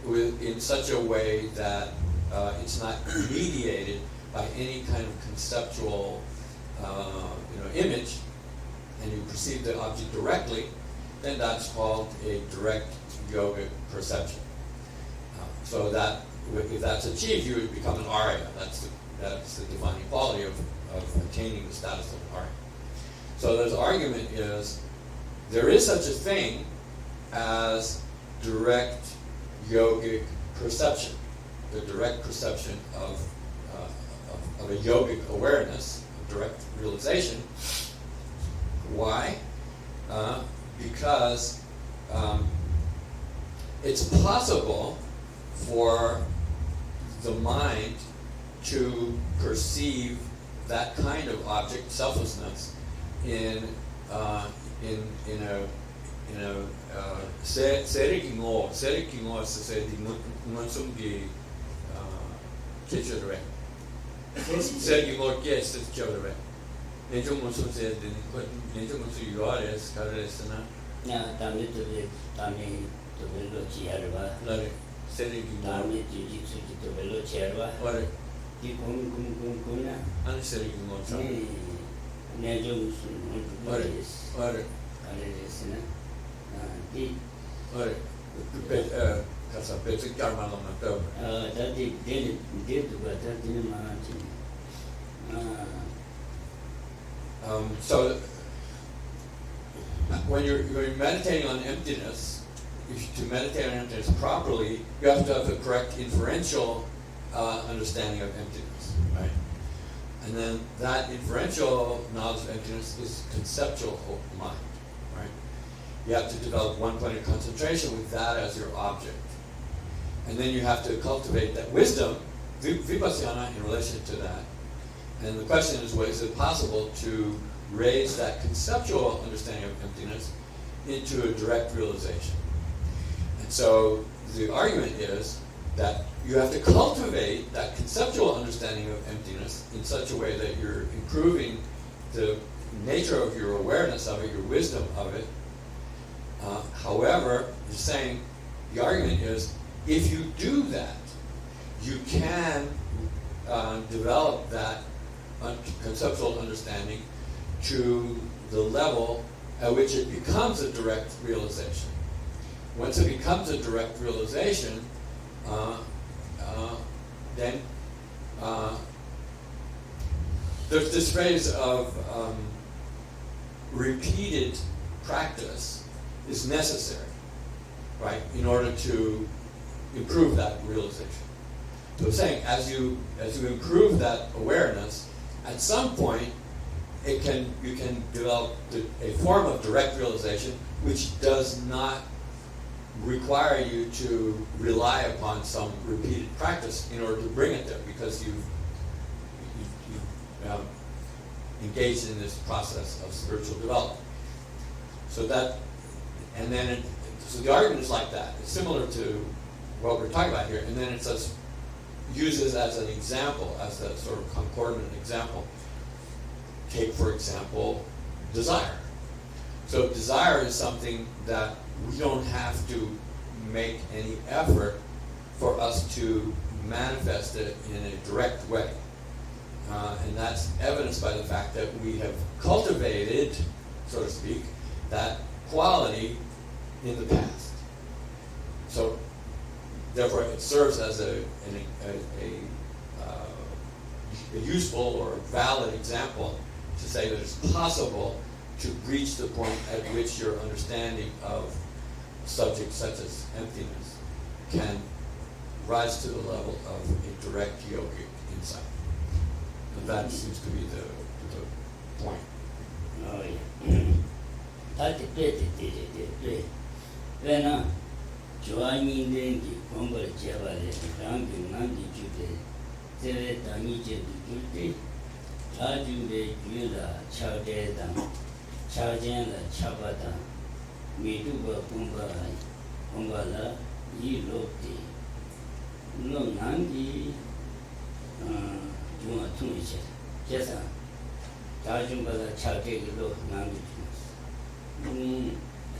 S1: in such a way that it's not mediated by any kind of conceptual image, and you perceive the object directly, then that's called a direct yogic perception. So that if that's achieved, you would become an Arya. That's the defining quality of attaining the status of an Arya. So this argument is there is such a thing as direct yogic perception, the direct perception of a yogic awareness, of direct realization. Why? Because it's possible for the mind to perceive that kind of object, selflessness, in a serikingor society munsumgi kichore. Serikingor kes kichore. Nejo munsum se nejo munsum yuares karesana.
S2: 야 담에 또 별로 지하르바
S1: Lare serikingor.
S2: 담에 지지수지 또 별로 지하르바
S1: Lare
S2: 이 공나
S1: an serikingor sa.
S2: 내조 무슨 뭐지
S1: Lare
S2: 알레스나 이
S1: lare kasa betu karma lama to.
S2: 다디 데드가 다디는 많지
S1: So when you're meditating on emptiness, to meditate on emptiness properly, you have to have the correct inferential understanding of emptiness, right? And then that inferential knowledge of emptiness is conceptual mind, right? You have to develop one point of concentration with that as your object. And then you have to cultivate that wisdom, vipassana, in relation to that. And the question is, well, is it possible to raise that conceptual understanding of emptiness into a direct realization? And so the argument is that you have to cultivate that conceptual understanding of emptiness in such a way that you're improving the nature of your awareness of it, your wisdom of it. However, you're saying, the argument is, if you do that, you can develop that conceptual understanding to the level at which it becomes a direct realization. Once it becomes a direct realization, then there's this phrase of repeated practice is necessary, right, in order to improve that realization. So I'm saying, as you improve that awareness, at some point, you can develop a form of direct realization which does not require you to rely upon some repeated practice in order to bring it there, because you've engaged in this process of spiritual development. So that, and then so the argument is like that. It's similar to what we're talking about here, and then it says, uses as an example, as a sort of concordant example. Take, for example, desire. So desire is something that we don't have to make any effort for us to manifest it in a direct way. And that's evidenced by the fact that we have cultivated, so to speak, that quality in the past. So, therefore, it serves as a useful or valid example to say that it's possible to reach the point at which your understanding of subjects such as emptiness can rise to the level of a direct yogic insight. And that seems to be the point.
S2: Oh, yeah. That's it. Then, Joanne Lindy, Comber Javale, Ranking Nandi Jude, Zere Danije Jude, Taju de Yuda, Chaudedan, Chaujan, Chabata, Miduba Kumbala, Yi Lopti, Lonandi, Juma Tunisha, Jessa, Tajumbala Chaude Lok Nandi.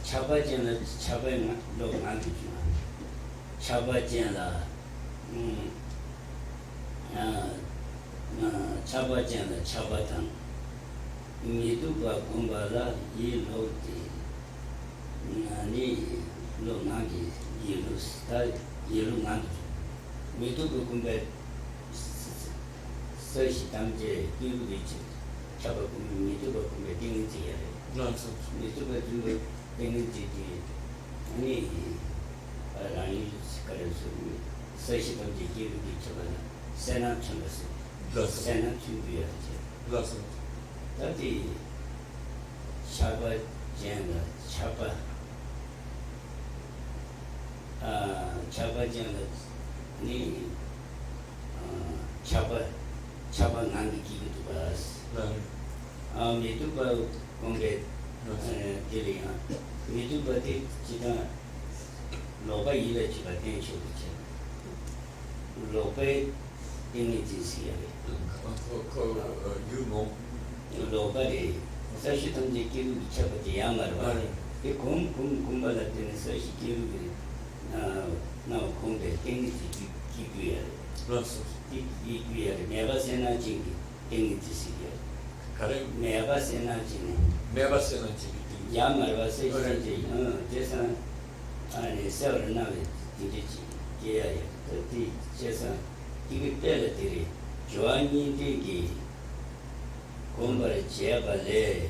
S2: Chabajan, Chaban, Lok Nandi. Chabajan, Chabajan, Chabatan, Miduba Kumbala, Yi Loti, Nani, Lonagi, Yilus, Yilungan, Miduba Kumbet, Search Damje, Gilvich, Chabakum, Miduba Kumbet,
S1: Nonsense.
S2: Miduba Kumbet, Ni Rani Karasu, Search Damje, Gilvich, Senat Chambers. Senat Chubia.
S1: Lesson.
S2: That the Chaba Janda, Chaba Janda, Ni Chaba Nandi Kiku to us. Mituba Conget Gilia, Mituba did Chita Loba Ila Chibatin Chubicha. Lobe Dignities here.
S1: You know.
S2: Lobari, such a thing they give each other the younger one. They come Kumbala in such a give now come the things keep here. Never send a chinky, dignity here. Never send a chinky.
S1: Never send a chicken.
S2: Younger was saying, just a several now, yeah, just a dignity. Joanne Digi. Comber Jabale,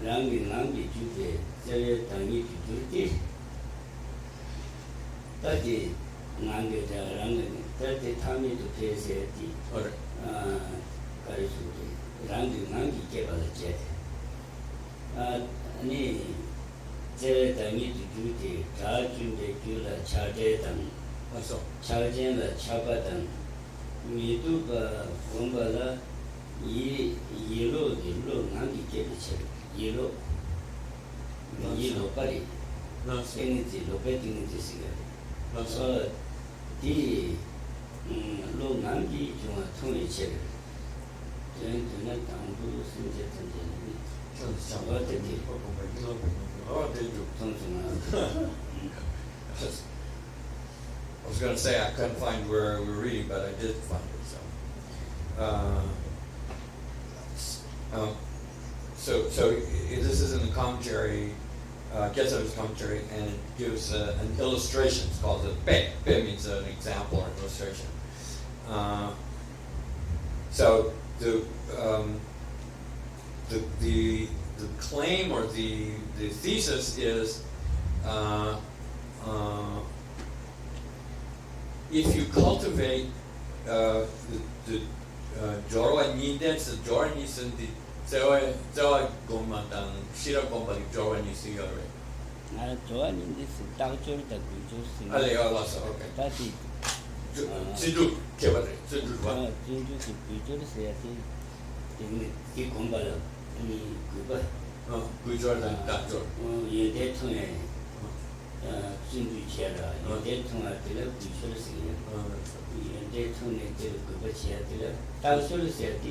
S2: Rangi Nambi Jude, Zere Tangi Jude. That is Nangi Rangi, 30 Tami to pay 30. 가르치는데 랑기 랑기 개발을 제. 아니 제 당이 주주지 자준데 줄라 차대당
S1: 맞어.
S2: 차전라 차바당 미두가 공부라 이 일로 랑기 개발체 일로 빨리
S1: 맞어.
S2: 생이지 로베팅이지 시가
S1: 맞어.
S2: 디 랑기 좀 통일체 저는 당부 순제 전쟁이
S1: I was going to say I couldn't find where we were reading, but I did find it. So this is in the commentary, Gyumed's commentary, and it gives an illustration. It's called a be. Be means an example or an illustration. So the claim or the thesis is if you cultivate the Jorwa Nidens, the Jorwa Nisen, the Zewa Goma dan Shira Gomba, the Jorwa Nisi already.
S2: 좋아하는데 따오절다 구조스.
S1: Okay.
S2: 다시
S1: Zidu, Kevare, Zidu.
S2: 진주지 구조스야지. 이 공부를 이 그거
S1: Gujarat, Dajor.
S2: 이 대통에 진주체라 이 대통한테 구조스야. 이 대통에 그거 지야들 따오절스야지.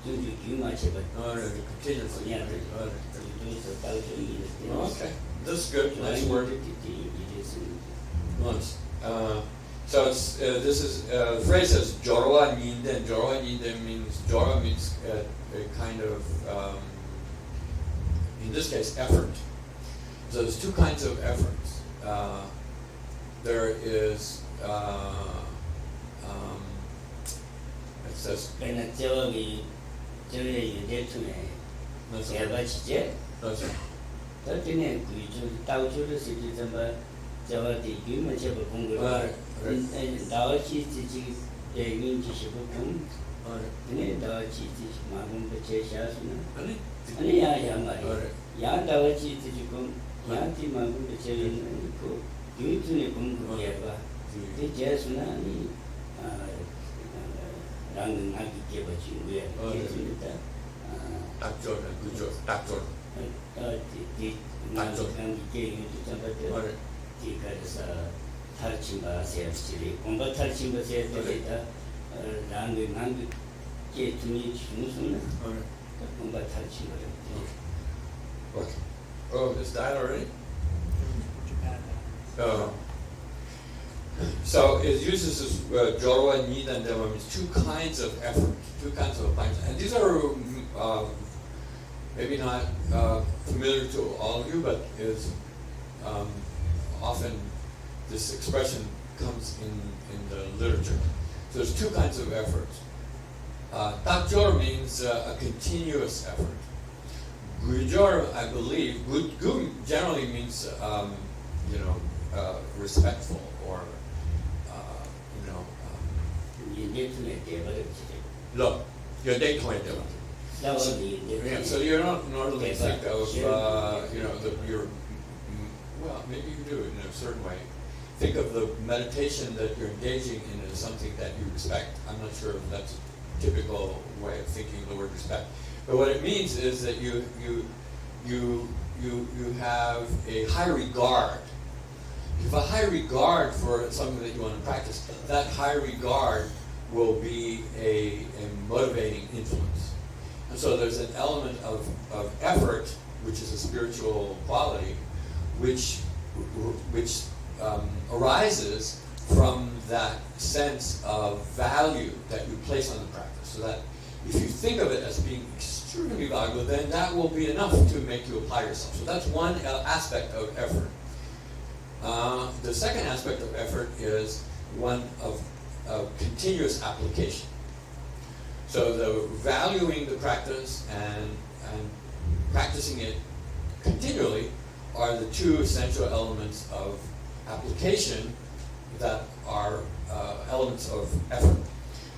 S2: 진주 규마체가
S1: Continuously.
S2: 구조스 따오절이
S1: Okay. This is good. Nice word. Nice. So it's, this is the phrase says Jorwa Ninden. Jorwa Ninden means Jorwa means a kind of in this case effort. So there's two kinds of efforts. There is it says that's right.
S2: 그때는 따오주를 쓰지만 저한테 규모 제법 공부를 나와지 지지 인지시고 좀 근데 나와지 지지 마음도 제시하시는 아니 야야 말이야 야 나와지 지금 야티 마음도 제는 그 유튜브에 공부해 봐 그 제수나 아니 랑은 하기 개버지 왜 그랬습니다
S1: Dajor, Gujo, Dajor. Oh, this died already? So it uses this Jorwa Nidan Deva means two kinds of effort, two kinds of appliances. And these are maybe not familiar to all of you, but is often this expression comes in the literature. So there's two kinds of efforts. Takjor means a continuous effort. Gujor, I believe, Gu generally means respectful or look, your day point. So you don't normally think of well, maybe you do in a certain way. Think of the meditation that you're engaging in as something that you respect. I'm not sure if that's a typical way of thinking of the word respect, but what it means is that you have a high regard. You have a high regard for something that you want to practice. That high regard will be a motivating influence. And so there's an element of effort, which is a spiritual quality, which arises from that sense of value that you place on the practice. So that if you think of it as being extremely valuable, then that will be enough to make you apply yourself. So that's one aspect of effort. The second aspect of effort is one of continuous application. So the valuing the practice and practicing it continually are the two essential elements of application that are elements of effort.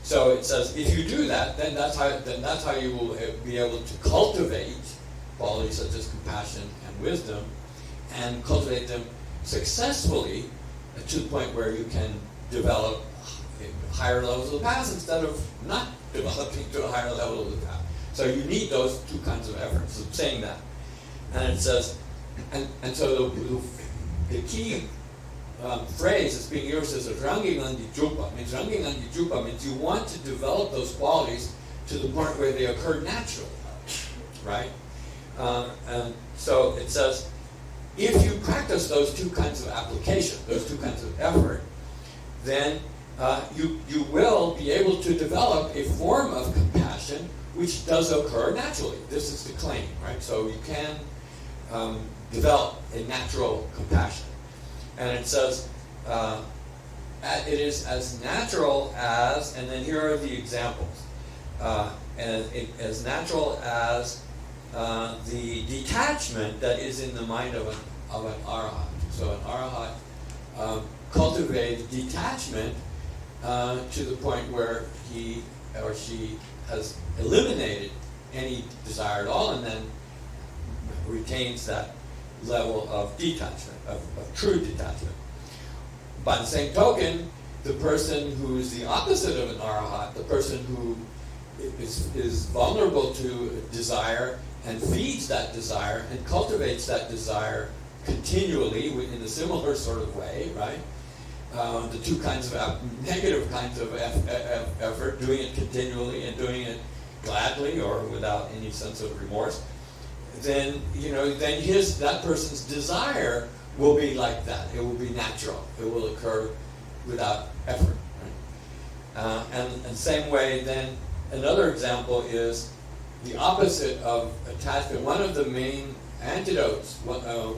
S1: So it says, if you do that, then that's how you will be able to cultivate qualities such as compassion and wisdom, and cultivate them successfully to the point where you can develop higher levels of the path instead of not developing to a higher level of the path. So you need those two kinds of efforts of saying that. And it says, and so the key phrase that's being used is Ranging Andi Jupa. Ranging Andi Jupa means you want to develop those qualities to the point where they occur naturally, right? And so it says, if you practice those two kinds of application, those two kinds of effort, then you will be able to develop a form of compassion which does occur naturally. This is the claim, right? So you can develop a natural compassion. And it says, it is as natural as, and then here are the examples, as natural as the detachment that is in the mind of an arhat. So an arhat cultivates detachment to the point where he or she has eliminated any desire at all, and then retains that level of detachment, of true detachment. By the same token, the person who is the opposite of an arhat, the person who is vulnerable to desire and feeds that desire and cultivates that desire continually in a similar sort of way, right? The two kinds of negative kinds of effort, doing it continually and doing it gladly or without any sense of remorse, then that person's desire will be like that. It will be natural. It will occur without effort. Right? And same way, then another example is the opposite of attachment. One of the main antidotes, a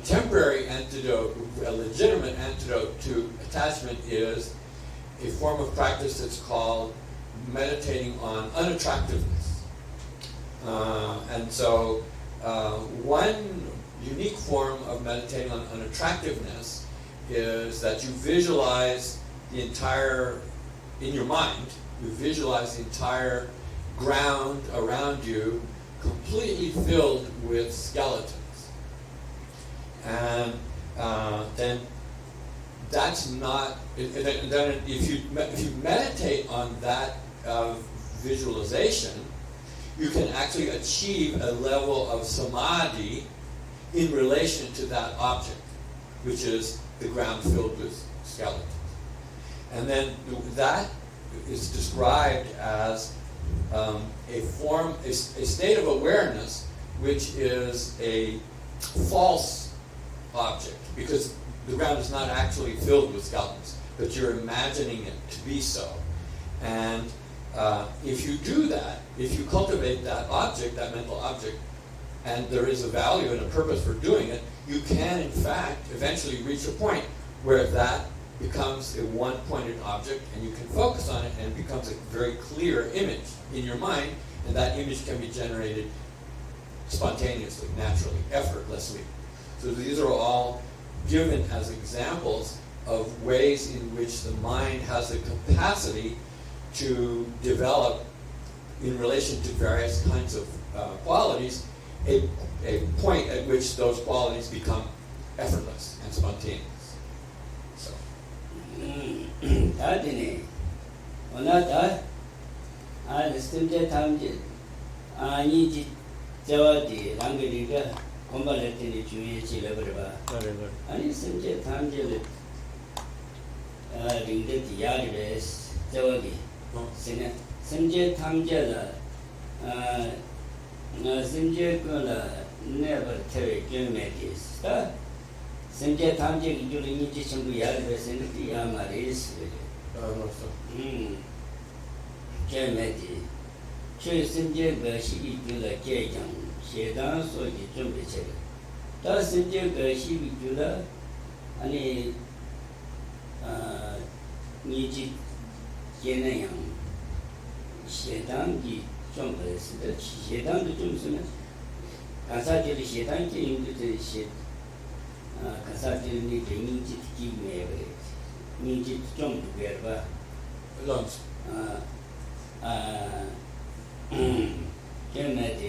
S1: temporary antidote, a legitimate antidote to attachment is a form of practice that's called meditating on unattractiveness. And so one unique form of meditating on unattractiveness is that you visualize the entire, in your mind, you visualize the entire ground around you completely filled with skeletons. And then that's not, then if you meditate on that visualization, you can actually achieve a level of samadhi in relation to that object, which is the ground filled with skeletons. And then that is described as a state of awareness which is a false object, because the ground is not actually filled with skeletons, but you're imagining it to be so. And if you do that, if you cultivate that object, that mental object, and there is a value and a purpose for doing it, you can, in fact, eventually reach a point where that becomes a one-pointed object, and you can focus on it, and it becomes a very clear image in your mind, and that image can be generated spontaneously, naturally, effortlessly. So these are all given as examples of ways in which the mind has the capacity to develop, in relation to various kinds of qualities, a point at which those qualities become effortless and spontaneous. So.
S2: Tadine, onata, simja tamje, aniji jawadi rangiriga kombaletini juye chilabraba. Ani simja tamje ringde diyaribes jawadi. Sine simja tamje la simja kola never tell Gyumed is. Simja tamje ki niji chimbu yaribes inti yamaris. Gyumed. Chui simja gashi igula gyayang. Shedan soji jumbe chega. Ta simja gashi igula ani niji yenayang. Shedan ki jumbe sida. Shedan ki jumbe sida. Kansa jili shedan ki yungu jili kansa jili niji niji tiki mewe. Niji jumbe gerba.
S1: Lunch.
S2: Gyumed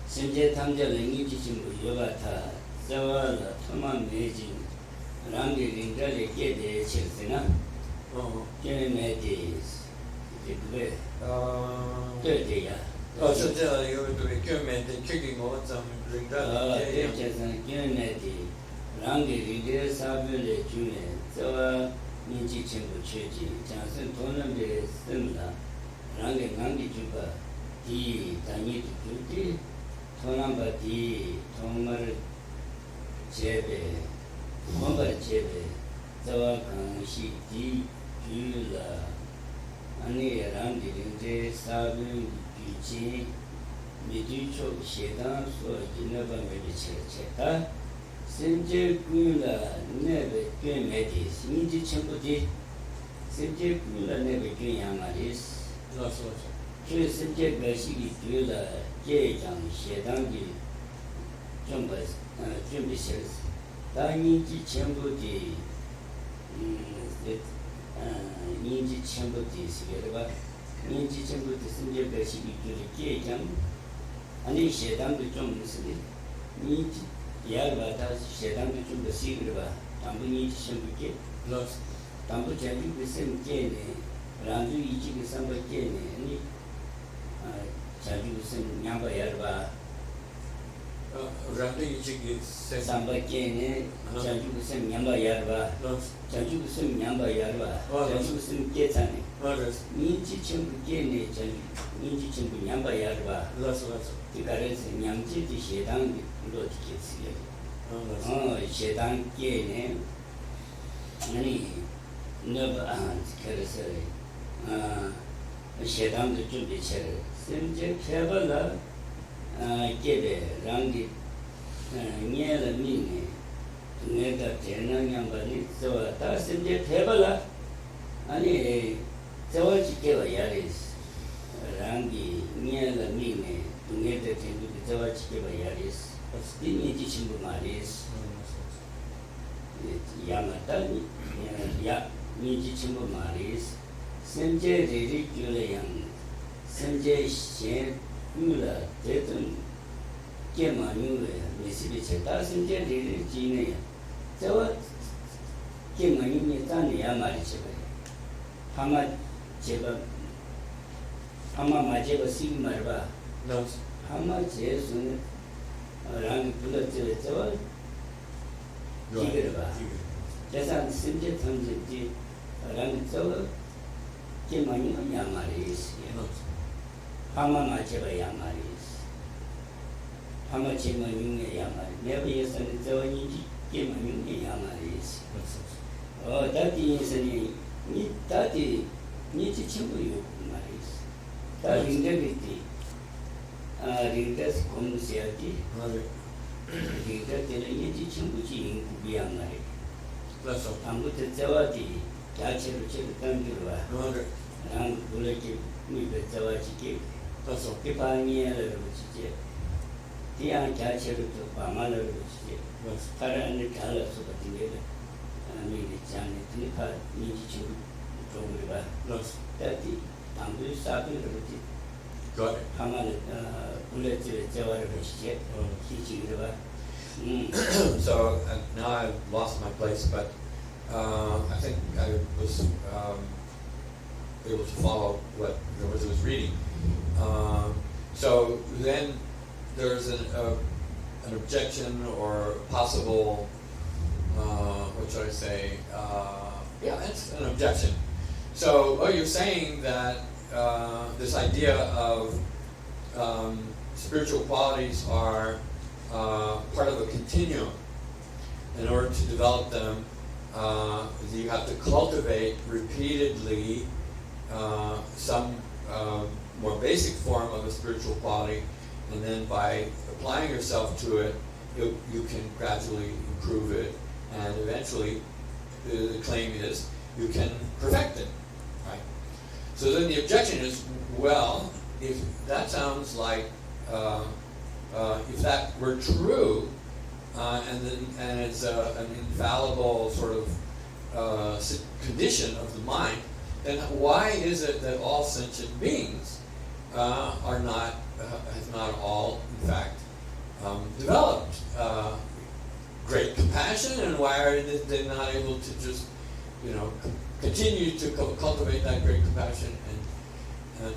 S2: Simje Tamja Lingi Chimbu Yogata, Zawala, Toma Meji, Rangi Lindali Gede Chilsina, Gyumed is the way. Dirty.
S1: Oh, so you were doing Gyumed and kicking on some ring
S2: Gyumed, Rangi Lindali Sabule Gyumed, Zawa Ninji Chimbu Chiji, Johnson Tonambe Simla, Rangi Nangi Juba, Di, Tani Tuti. Tonamba di Tomar Jebe, Momba Jebe, Zawa Kanshi di Gula, Ani Randi Linde, Sabu, Yuji, Miducho, Shedan, so you never made a check. Simje Gula never came at this, Miji Champudi, Simje Gula never came Yamaris. Simje Gashi Gula. Jang Shedangi Jampa Jumbishers. Ninji Chambudi Ninji Chambudi Sigurba Ninji Chambudi Sinja Gashi Guri Jam Ani Shedan to Jumbi Ninji Yagata Shedan to Jumba Sigurba Tambu Ninji Chambuke
S1: Lost.
S2: Tambu Jambi with some Jane Randu Ichi Samba Jane 자주선 냠바야르바
S1: Randy
S2: 삼바케네 자주선 냠바야르바 자주선 냠바야르바 자주선 계산네 민지 첨부케네 자주 민지 첨부 냠바야르바 이가레스 냠지디 셰당 로티케스예 셰당케네 아니 너바 그래서 셰당도 준비체를 심지어 개발라 게베 랑기 녀라 미네 내가 재능량 받니 저다 심지어 개발라 아니 저와지 개발야리스 랑기 녀라 미네 내가 재능도 저와지 개발야리스 스티니지 친구 말이스 야마타니 야 미지 친구 말이스 심지어 리리 교래양 Simje Shen Yula Tetun Kema Yule Mississippi Cheta Simje Lili Gine Zawa Kema Yumi Tani Yamari Cheba Hama Cheba Hama Majeba Sig Marba Hama Jesun Rang Pula Zawa Tigirba Jasan Simje Tamji Rang Zawa Kema Yumi Yamari Hama Majeba Yamaris Hama Chema Yunga Yamari never yes and the Kema Yunga Yamaris. Oh, that is a Tati Niti Chimbu Maris. That integrity Rindas Comsiati Rita Niti Chimbuchi in Kubiamari. Ambuta Zawati, Tachi Tangirva, and Bulaki. We Zawachiki, Kipania, Tian Catcher to Pamala, Tara and the color of the together. I mean, it's an Nika, Nichi, Toga, that the Tambu Sabi,
S1: got it.
S2: Hamal, Bullet, Zawarish, teaching the
S1: So now I've lost my place, but I think I was able to follow what Rinpoche was reading. So then there's an objection or possible, what should I say? Yeah, it's an objection. So you're saying that this idea of spiritual qualities are part of a continuum. In order to develop them, you have to cultivate repeatedly some more basic form of a spiritual quality, and then by applying yourself to it, you can gradually improve it, and eventually, the claim is, you can perfect it, right? So then the objection is, well, if that sounds like, if that were true, and it's an infallible sort of condition of the mind, then why is it that all sentient beings have not all, in fact, developed great compassion, and why are they not able to just, continue to cultivate that great compassion? And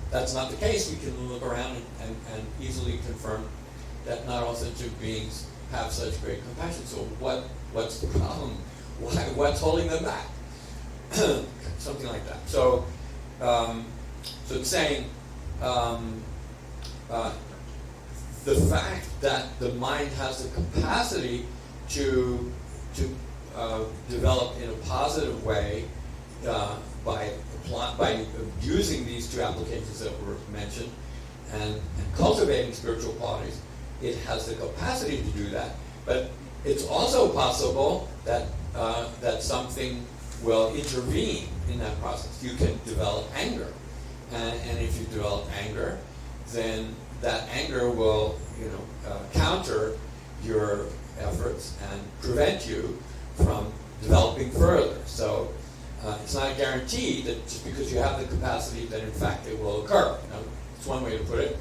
S1: that's not the case. We can look around and easily confirm that not all sentient beings have such great compassion. So what's the problem? What's holding them back? Something like that. So it's saying the fact that the mind has the capacity to develop in a positive way by using these two applications that were mentioned and cultivating spiritual qualities, it has the capacity to do that. But it's also possible that something will intervene in that process. You can develop anger, and if you develop anger, then that anger will counter your efforts and prevent you from developing further. So it's not a guarantee that just because you have the capacity that in fact it will occur. It's one way to put it.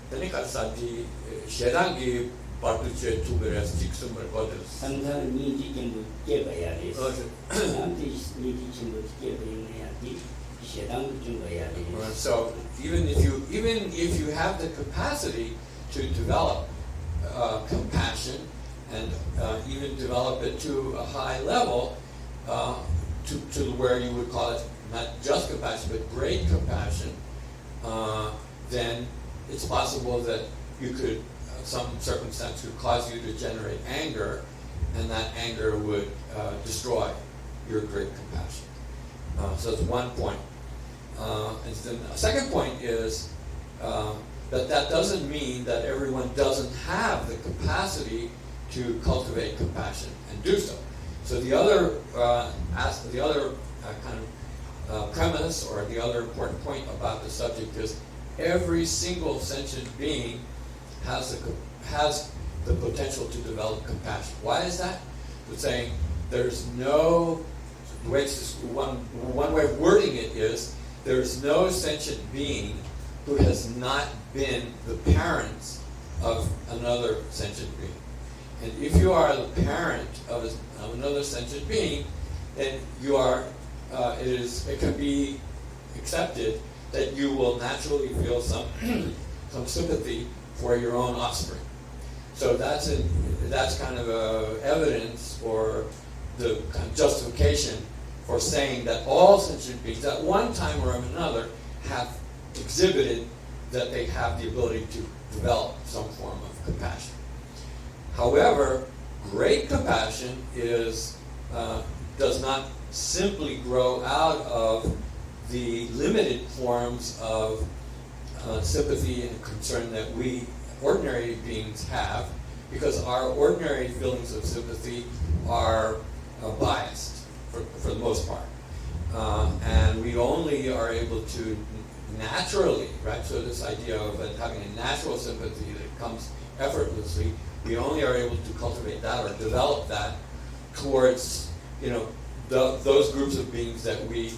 S1: Denikasadi shedangi partuche tuberes jiksumar kodels.
S2: Sometimes niji kimbu kebayari. Niji kimbu kebayari.
S1: So even if you have the capacity to develop compassion and even develop it to a high level, to where you would call it not just compassion but great compassion, then it's possible that you could some circumstance could cause you to generate anger, and that anger would destroy your great compassion. So that's one point. And then the second point is that doesn't mean that everyone doesn't have the capacity to cultivate compassion and do so. So the other premise, or the other important point about the subject is every single sentient being has the potential to develop compassion. Why is that? It's saying there's no way. One way of wording it is there's no sentient being who has not been the parents of another sentient being. And if you are the parent of another sentient being, then you are. It can be accepted that you will naturally feel some sympathy for your own offspring. So that's kind of evidence or the kind of justification for saying that all sentient beings, at one time or another, have exhibited that they have the ability to develop some form of compassion. However, great compassion does not simply grow out of the limited forms of sympathy and concern that we ordinary beings have, because our ordinary feelings of sympathy are biased for the most part. And we only are able to naturally, right? So this idea of having a natural sympathy that comes effortlessly, we only are able to cultivate that or develop that towards, those groups of beings that we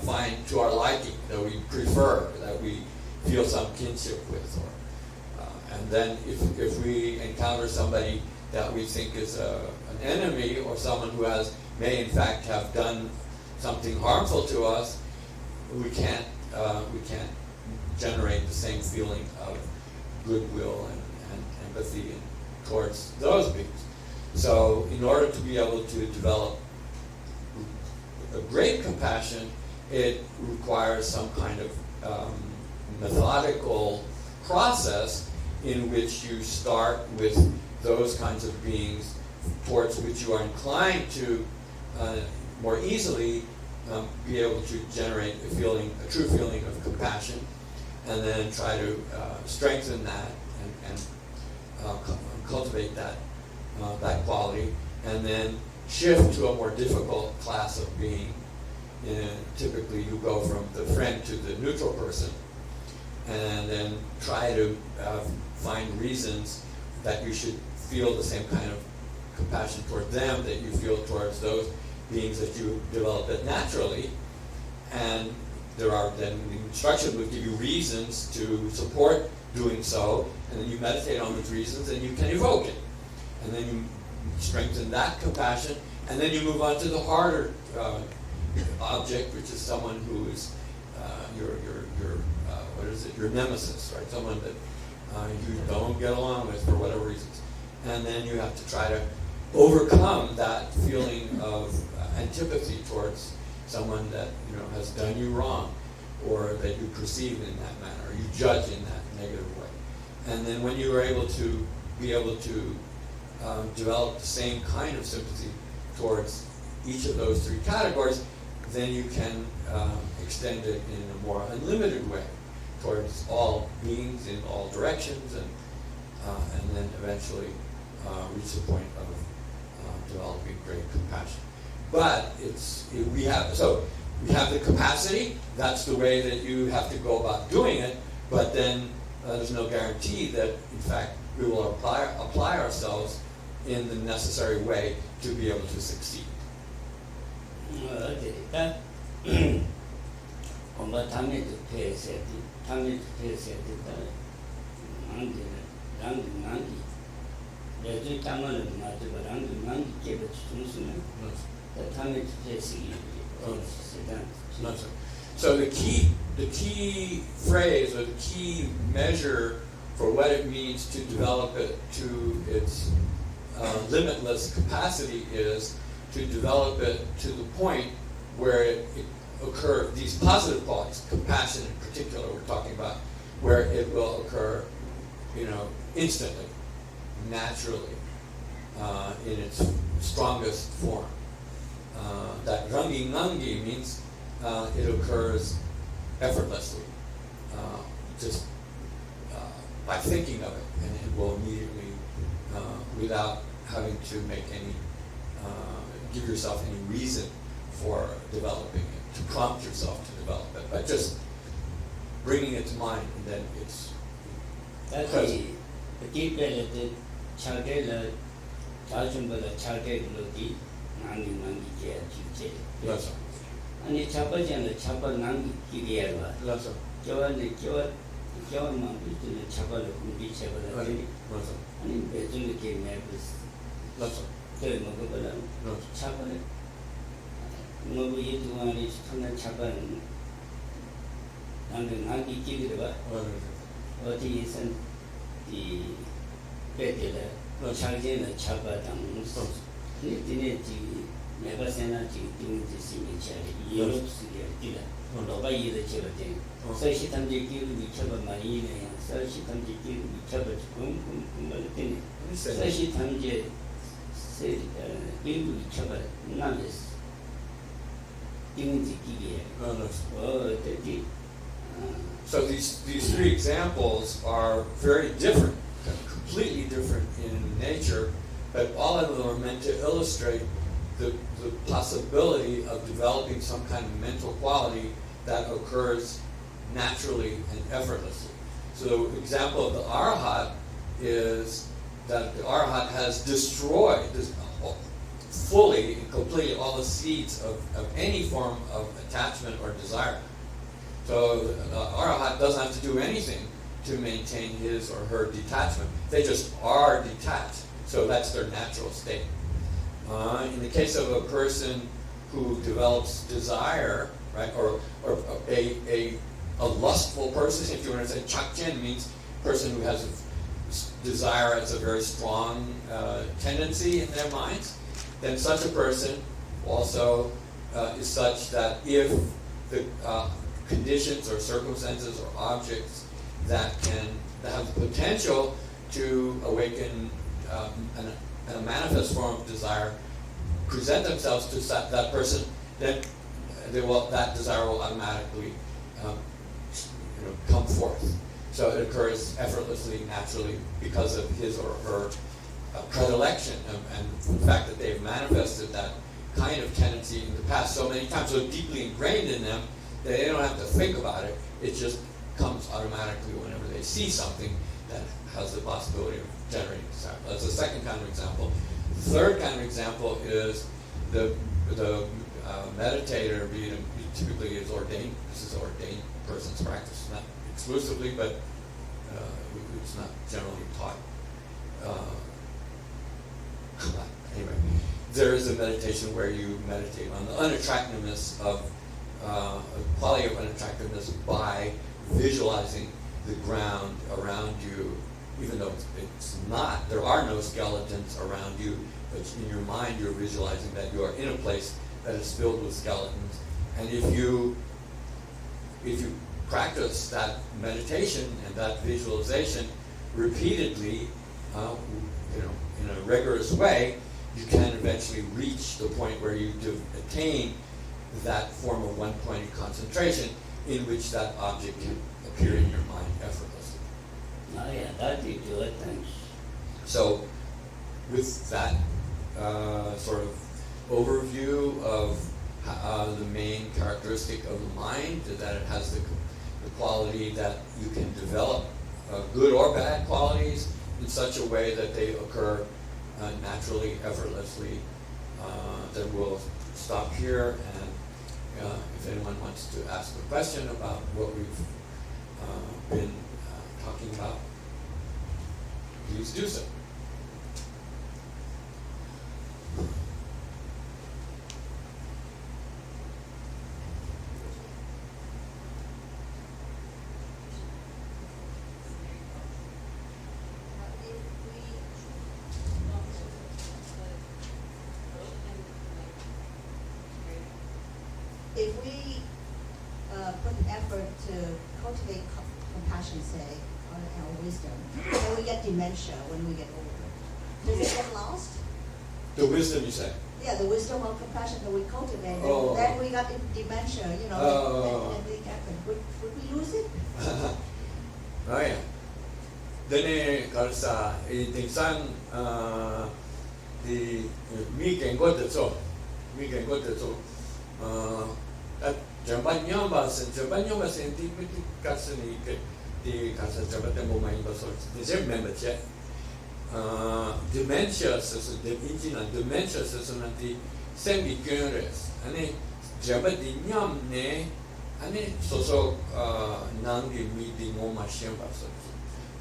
S1: find to our liking, that we prefer, that we feel some kinship with. And then if we encounter somebody that we think is an enemy, or someone who may in fact have done something harmful to us, we can't generate the same feeling of goodwill and empathy towards those beings. So in order to be able to develop a great compassion, it requires some kind of methodical process in which you start with those kinds of beings towards which you are inclined to more easily be able to generate a true feeling of compassion, and then try to strengthen that and cultivate that quality, and then shift to a more difficult class of being. Typically, you go from the friend to the neutral person, and then try to find reasons that you should feel the same kind of compassion toward them that you feel towards those beings that you develop it naturally. And there are then the instruction would give you reasons to support doing so, and then you meditate on those reasons and you can evoke it. And then you strengthen that compassion, and then you move on to the harder object, which is someone who is your nemesis, right? Someone that you don't get along with for whatever reasons. And then you have to try to overcome that feeling of antipathy towards someone that has done you wrong, or that you perceive in that manner, or you judge in that negative way. And then when you are able to develop the same kind of sympathy towards each of those three categories, then you can extend it in a more unlimited way towards all beings in all directions, and then eventually reach the point of developing great compassion. But we have the capacity. That's the way that you have to go about doing it. But then there's no guarantee that, in fact, we will apply ourselves in the necessary way to be able to succeed. So the key phrase or the key measure for what it means to develop it to its limitless capacity is to develop it to the point where it occurs, these positive qualities, compassion in particular we're talking about, where it will occur, instantly, naturally, in its strongest form. That rangi ngangi means it occurs effortlessly, just by thinking of it, and it will immediately, without having to make give yourself any reason for developing it, to prompt yourself to develop it, but just bringing it to mind, and then it's present.
S2: 아니 차바잖아 차바 난 기계야 봐.
S1: 맞아.
S2: 겨울에 차바를 공기 차바를
S1: 맞아.
S2: 아니 배준 게 매부스.
S1: 맞아.
S2: 그 먹어봐라. 차바를 먹고 이동안에 스톤한 차바는 나는 나기 기계를 봐. 어디에서 이 배들에 차제는 차바당 근데 내가 생각지 등지 심이지 이렇게 되다. 너가 이해를 제가 돼. 서시 탐지 기를 미쳐봐 많이 이래요. 서시 탐지 기를 미쳐봐 kumkumkum을 때네. 서시 탐지 기를 미쳐봐 나면서 등지 기계. 어떻게
S1: So these three examples are very different, completely different in nature, but all of them are meant to illustrate the possibility of developing some kind of mental quality that occurs naturally and effortlessly. So the example of the Arhat is that the Arhat has destroyed fully and completely all the seeds of any form of attachment or desire. So the Arhat doesn't have to do anything to maintain his or her detachment. They just are detached. So that's their natural state. In the case of a person who develops desire, right, or a lustful person, if you want to say chakchen means person who has a desire as a very strong tendency in their minds, then such a person also is such that if the conditions or circumstances or objects that have the potential to awaken a manifest form of desire present themselves to that person, then that desire will automatically come forth. So it occurs effortlessly, naturally, because of his or her predilection and the fact that they've manifested that kind of tendency in the past so many times, so deeply ingrained in them that they don't have to think about it. It just comes automatically whenever they see something that has the possibility of generating desire. That's the second kind of example. The third kind of example is the meditator, typically is ordained. This is an ordained person's practice, not exclusively, but it's not generally taught. Anyway, there is a meditation where you meditate on the unattractiveness of quality of unattractiveness by visualizing the ground around you, even though it's not, there are no skeletons around you, but in your mind you're visualizing that you are in a place that is filled with skeletons. And if you practice that meditation and that visualization repeatedly, in a rigorous way, you can eventually reach the point where you attain that form of one-pointed concentration in which that object can appear in your mind effortlessly.
S2: Oh yeah, that'd be good, thanks.
S1: So, with that sort of overview of the main characteristic of the mind, that it has the quality that you can develop good or bad qualities in such a way that they occur naturally, effortlessly, then we'll stop here, and if anyone wants to ask a question about what we've been talking about, please do so.
S4: If we put effort to cultivate compassion, say, or wisdom, then we get dementia when we get older. Does it get lost?
S1: The wisdom, you say?
S4: Yeah, the wisdom of compassion that we cultivate.
S1: Oh.
S4: Then we got dementia, and they happen. Would we lose it?
S1: Oh yeah. Then kalsa tingsan the mi kengo de so at Jampa sen di kasani ke di kasa Jampa tembo mai baso the member che dementia says the injina dementia says nanti semi curious ane Jampa di nyam ne ane soso nangi mi di ngoma shemba so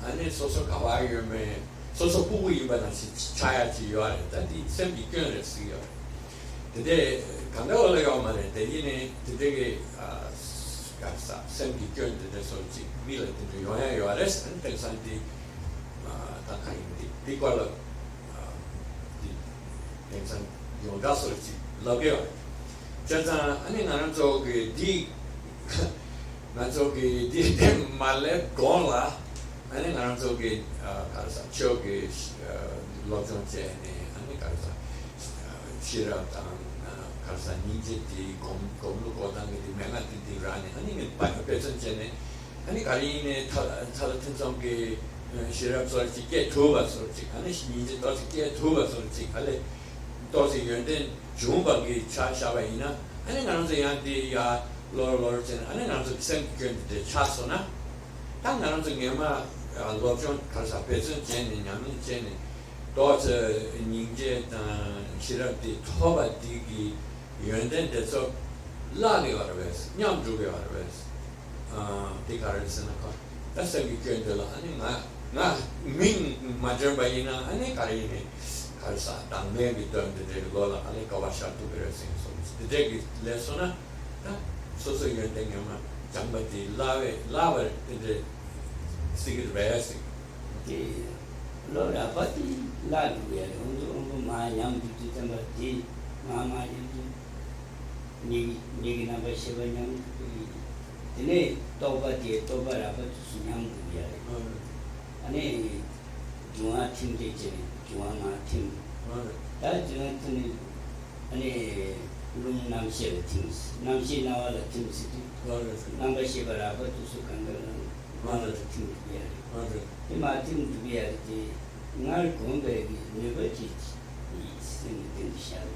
S1: ane soso kawaii me soso puwi ba na si chaya chi yoare that semi curious yoare today kandaola yomare deyine today kasa semi curious de so chi mila de yoya yoares and pensanti takai di kola di pensan yo gasol chi lagyo jaza ane naranzo ke di nazo ke di male gola ane naranzo ke kasa choke Lobsang che ne ane kasa shira kasa ninje di komlu kodang di menga di rani ane pa pesan che ne ane kari ne thala tensong ke shira sorti ke thoba sorti ane ninje to ke thoba sorti ale to si yende jumba ke cha shawa ina ane naranzo yang di ya lor chen ane naranzo sen ke de chasona tang naranzo ngema Lobsang kasa pesan che ne nyamin che ne 도저 닝제 시럽디 토바디기 연된데서 라리가르베스 냠주게가르베스 디카르스나카 다스기 견들라 아니 나민 마저바이나 아니 카리네 칼사 당메비 던데 로라 아니 카와샤투 베레싱소 디데기 레소나 소소 연된게마 잠바디 라베 디데 시기르 베스
S2: Lora pati lalu ya, untuk mayam itu tambah di mama itu ni nama siapa yang ini toba apa tu yang dia, ane jual tim je, jual tim, dah jual tu ni ane belum nama siapa tim, nama siapa nawala tim situ, nama siapa apa tu suka nawala tim dia. Ini macam tu biar je, ngal kombe ni berjit, ini tinggal.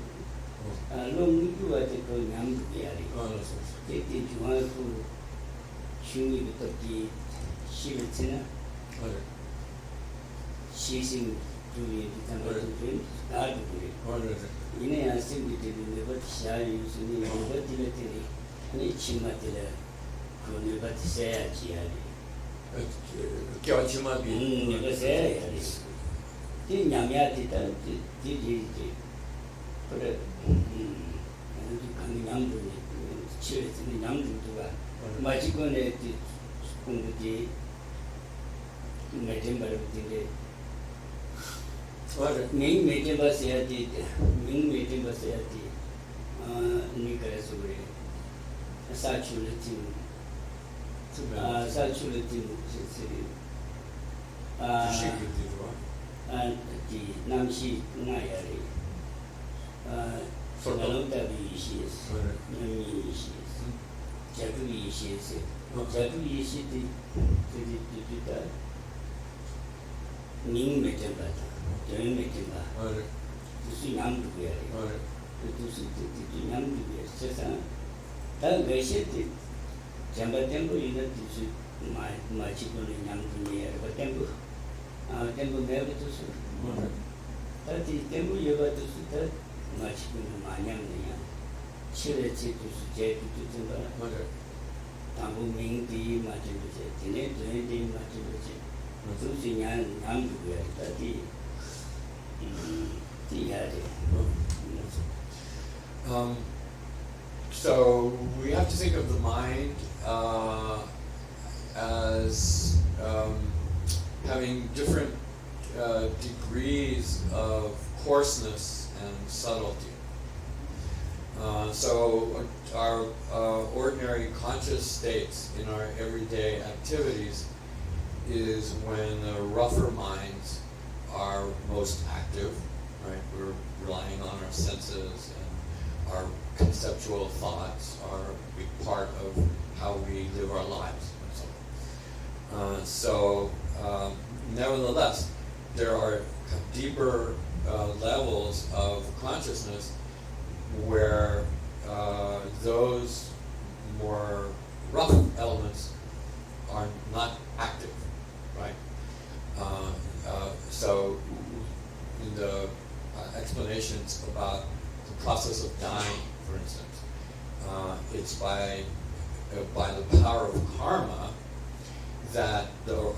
S2: Long itu ada kau nyam biar. Jadi jual tu, cumi betul di sini cina. 시신 주의 비탄을 나도 그래. 이내 아심비들이 내가 시야의 유순이 내가 들었더니 아니 치마들에 그걸 받지 세야지 아니.
S1: 겨치마비.
S2: 내가 세야 돼. 이 냠야지다 지지지. 그래. 그 양도 치료는 양도가 마지막에 공부지 매점바르는데 매점바스야지 매점바스야지 니가서 그래 사출을 남시 나야리 소나론다비 이시스 남이 이시스 자두이 이시스 자두이 이시디 저기다 닝매점바다 저매점바 무슨 양두야 무슨 양두야 세상 다 매시디 잠바템고 이는 무슨 마치고는 양두니야 템고 템고 매부터서 다티 템고 여가도서 마치고는 마냥이야 치레치도서 제도도 좀 당부 명디 맞지도지 되네 되네 맞지도지 무슨 양두야 다티 디야데
S1: So we have to think of the mind as having different degrees of coarseness and subtlety. So our ordinary conscious states in our everyday activities is when the rougher minds are most active, right? We're relying on our senses, and our conceptual thoughts are a big part of how we live our lives. Nevertheless, there are deeper levels of consciousness where those more rough elements are not active, right? So in the explanations about the process of dying, for instance, it's by the power of karma that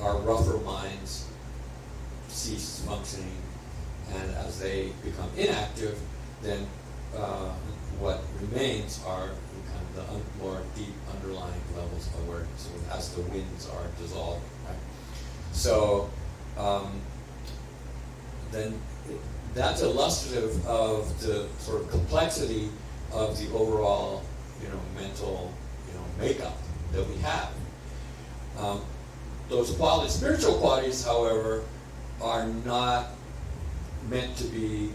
S1: our rougher minds cease functioning, and as they become inactive, then what remains are kind of the more deep underlying levels of awareness, as the winds are dissolving, right? So then that's illustrative of the sort of complexity of the overall, mental, makeup that we have. Those qualities, spiritual qualities, however, are not meant to be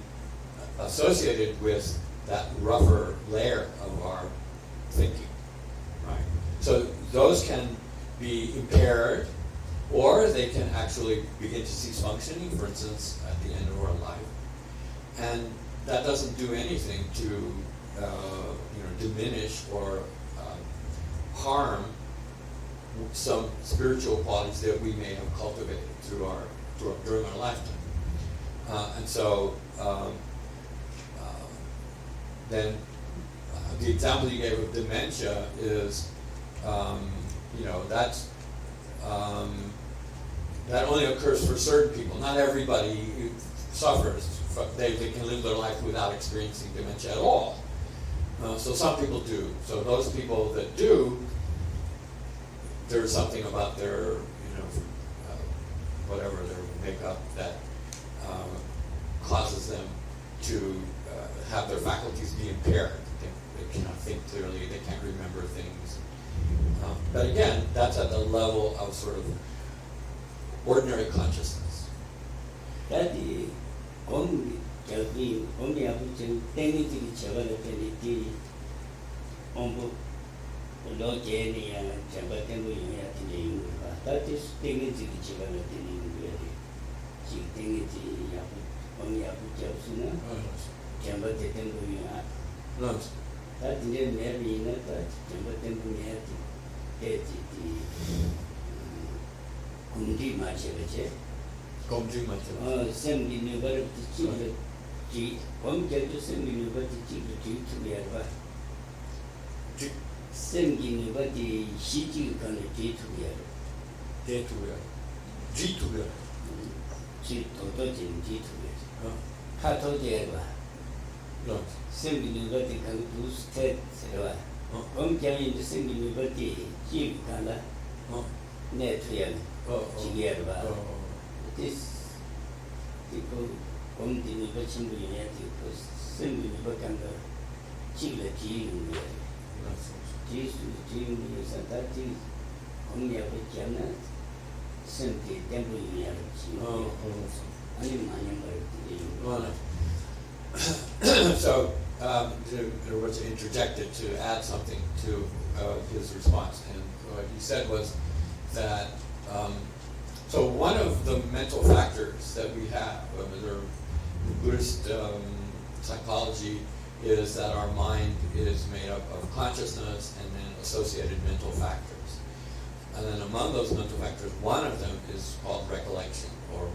S1: associated with that rougher layer of our thinking, right? So those can be impaired, or they can actually begin to cease functioning, for instance, at the end of our life. And that doesn't do anything to, diminish or harm some spiritual qualities that we may have cultivated during our lifetime. Then the example you gave of dementia is, that's that only occurs for certain people. Not everybody suffers. They can live their life without experiencing dementia at all. So some people do. So those people that do, there's something about their, whatever their makeup that causes them to have their faculties be impaired. They cannot think clearly. They can't remember things. But again, that's at the level of sort of ordinary consciousness.
S2: Daddy, only abuja teniti chavala teniti ombo lo jeni ya jamba tembo ya tini ba. That is teniti chavala tini ngudi. Ji teniti ya only abuja usuna. Jamba tembo ya.
S1: No.
S2: That is maybe na that jamba tembo ya ti kundi mache bache.
S1: Gomji Manchu.
S2: Assembly number of the children, one get to assembly number the children to be a assembly number the city can get to be a
S1: Day to wear. G to wear.
S2: Toto Jim G to be a Kato Java.
S1: No.
S2: Assembly number the can do state, one can in the assembly number the Jim Kala, net real, Chigerva. This people come to the Bachim United because simply become the Chile Jim. Jesus Jim is a that is only a Bachana, simply Temple United.
S1: So, there was interjected to add something to his response, and what he said was that so one of the mental factors that we have under Buddhist psychology is that our mind is made up of consciousness and then associated mental factors. And then among those mental factors, one of them is called recollection, or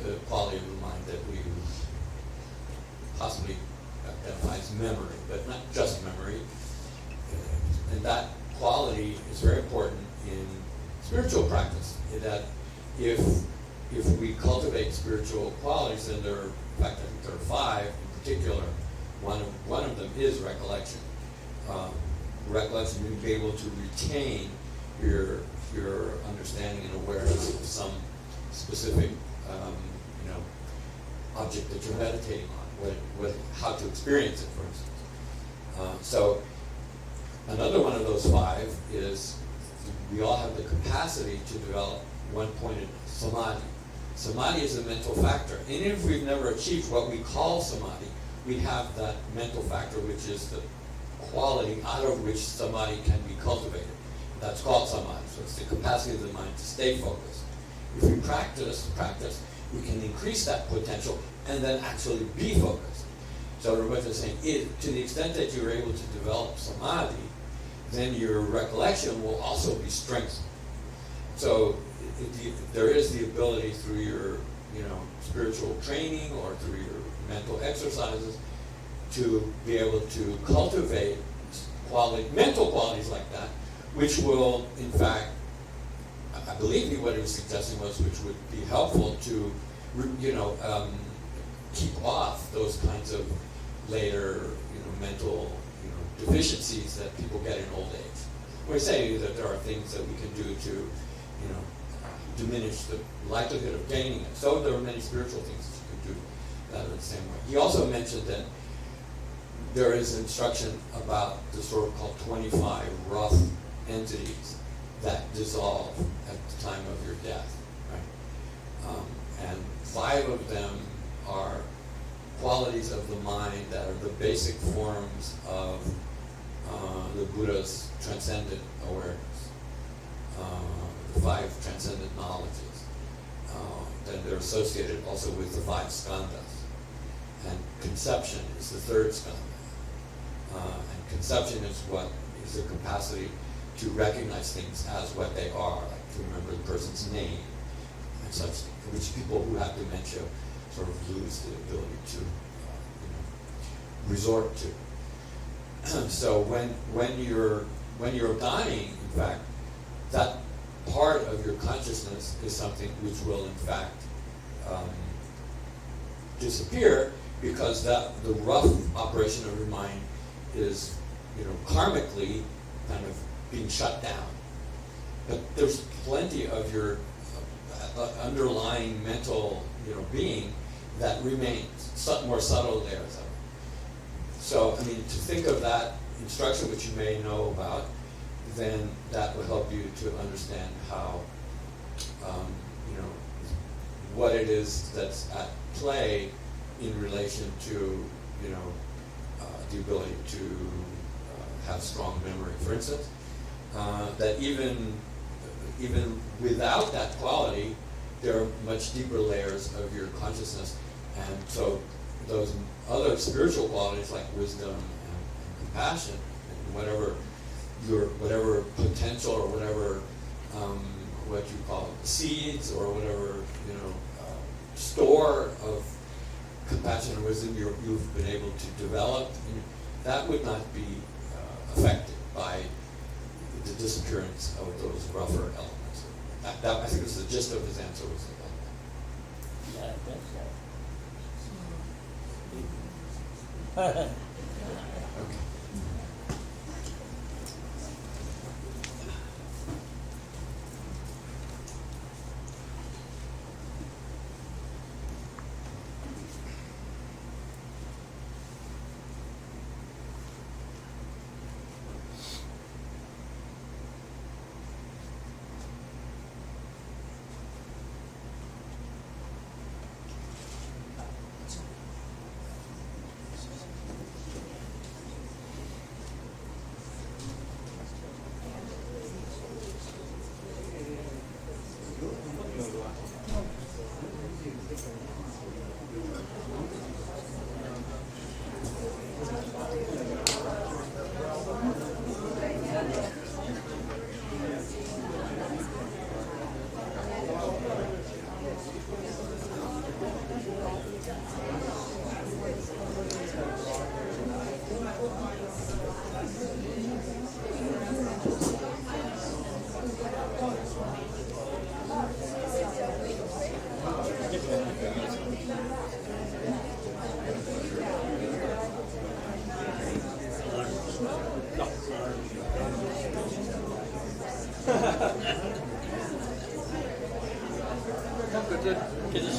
S1: the quality of the mind that we possibly identify as memory, but not just memory. And that quality is very important in spiritual practice, in that if we cultivate spiritual qualities, then there are, in fact, I think there are 5 in particular. One of them is recollection. Recollection, you'll be able to retain your understanding and awareness of some specific object that you're meditating on, how to experience it, for instance. So another one of those 5 is we all have the capacity to develop one-pointed samadhi. Samadhi is a mental factor. And even if we've never achieved what we call samadhi, we have that mental factor, which is the quality out of which samadhi can be cultivated. That's called samadhi. So it's the capacity of the mind to stay focused. If we practice, we can increase that potential and then actually be focused. So Rinpoche is saying, to the extent that you're able to develop samadhi, then your recollection will also be strengthened. So there is the ability through your spiritual training or through your mental exercises to be able to cultivate mental qualities like that, which will, in fact, I believe what he was suggesting was, which would be helpful to, keep off those kinds of later, mental, deficiencies that people get in old age. We say that there are things that we can do to, diminish the likelihood of gaining it. So there are many spiritual things that you can do that are the same way. He also mentioned that there is instruction about the sort of called 25 rough entities that dissolve at the time of your death, right? And 5 of them are qualities of the mind that are the basic forms of the Buddha's transcendent awareness. The 5 transcendent knowledges. Then they're associated also with the 5 skandhas. And conception is the 3rd skandha. And conception is the capacity to recognize things as what they are, like to remember the person's name and such things, which people who have dementia sort of lose the ability to resort to. So when you're dying, in fact, that part of your consciousness is something which will, in fact, disappear, because the rough operation of your mind is, karmically kind of being shut down. But there's plenty of your underlying mental, being that remains, more subtle layers of it. So, to think of that instruction, which you may know about, then that will help you to understand how, what it is that's at play in relation to, the ability to have strong memory. For instance, that even without that quality, there are much deeper layers of your consciousness, and so those other spiritual qualities like wisdom and compassion, and whatever potential or whatever what you call seeds or whatever store of compassion and wisdom you've been able to develop, that would not be affected by the disappearance of those rougher elements. I think was the gist of his answer was about
S2: Yeah, that's right.
S1: that. Okay.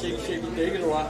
S3: Shake take it away.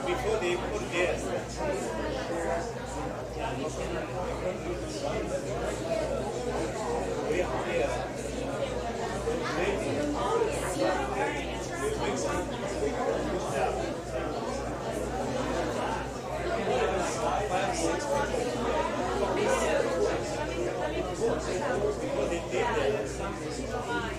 S5: Before they put there. Before they did that.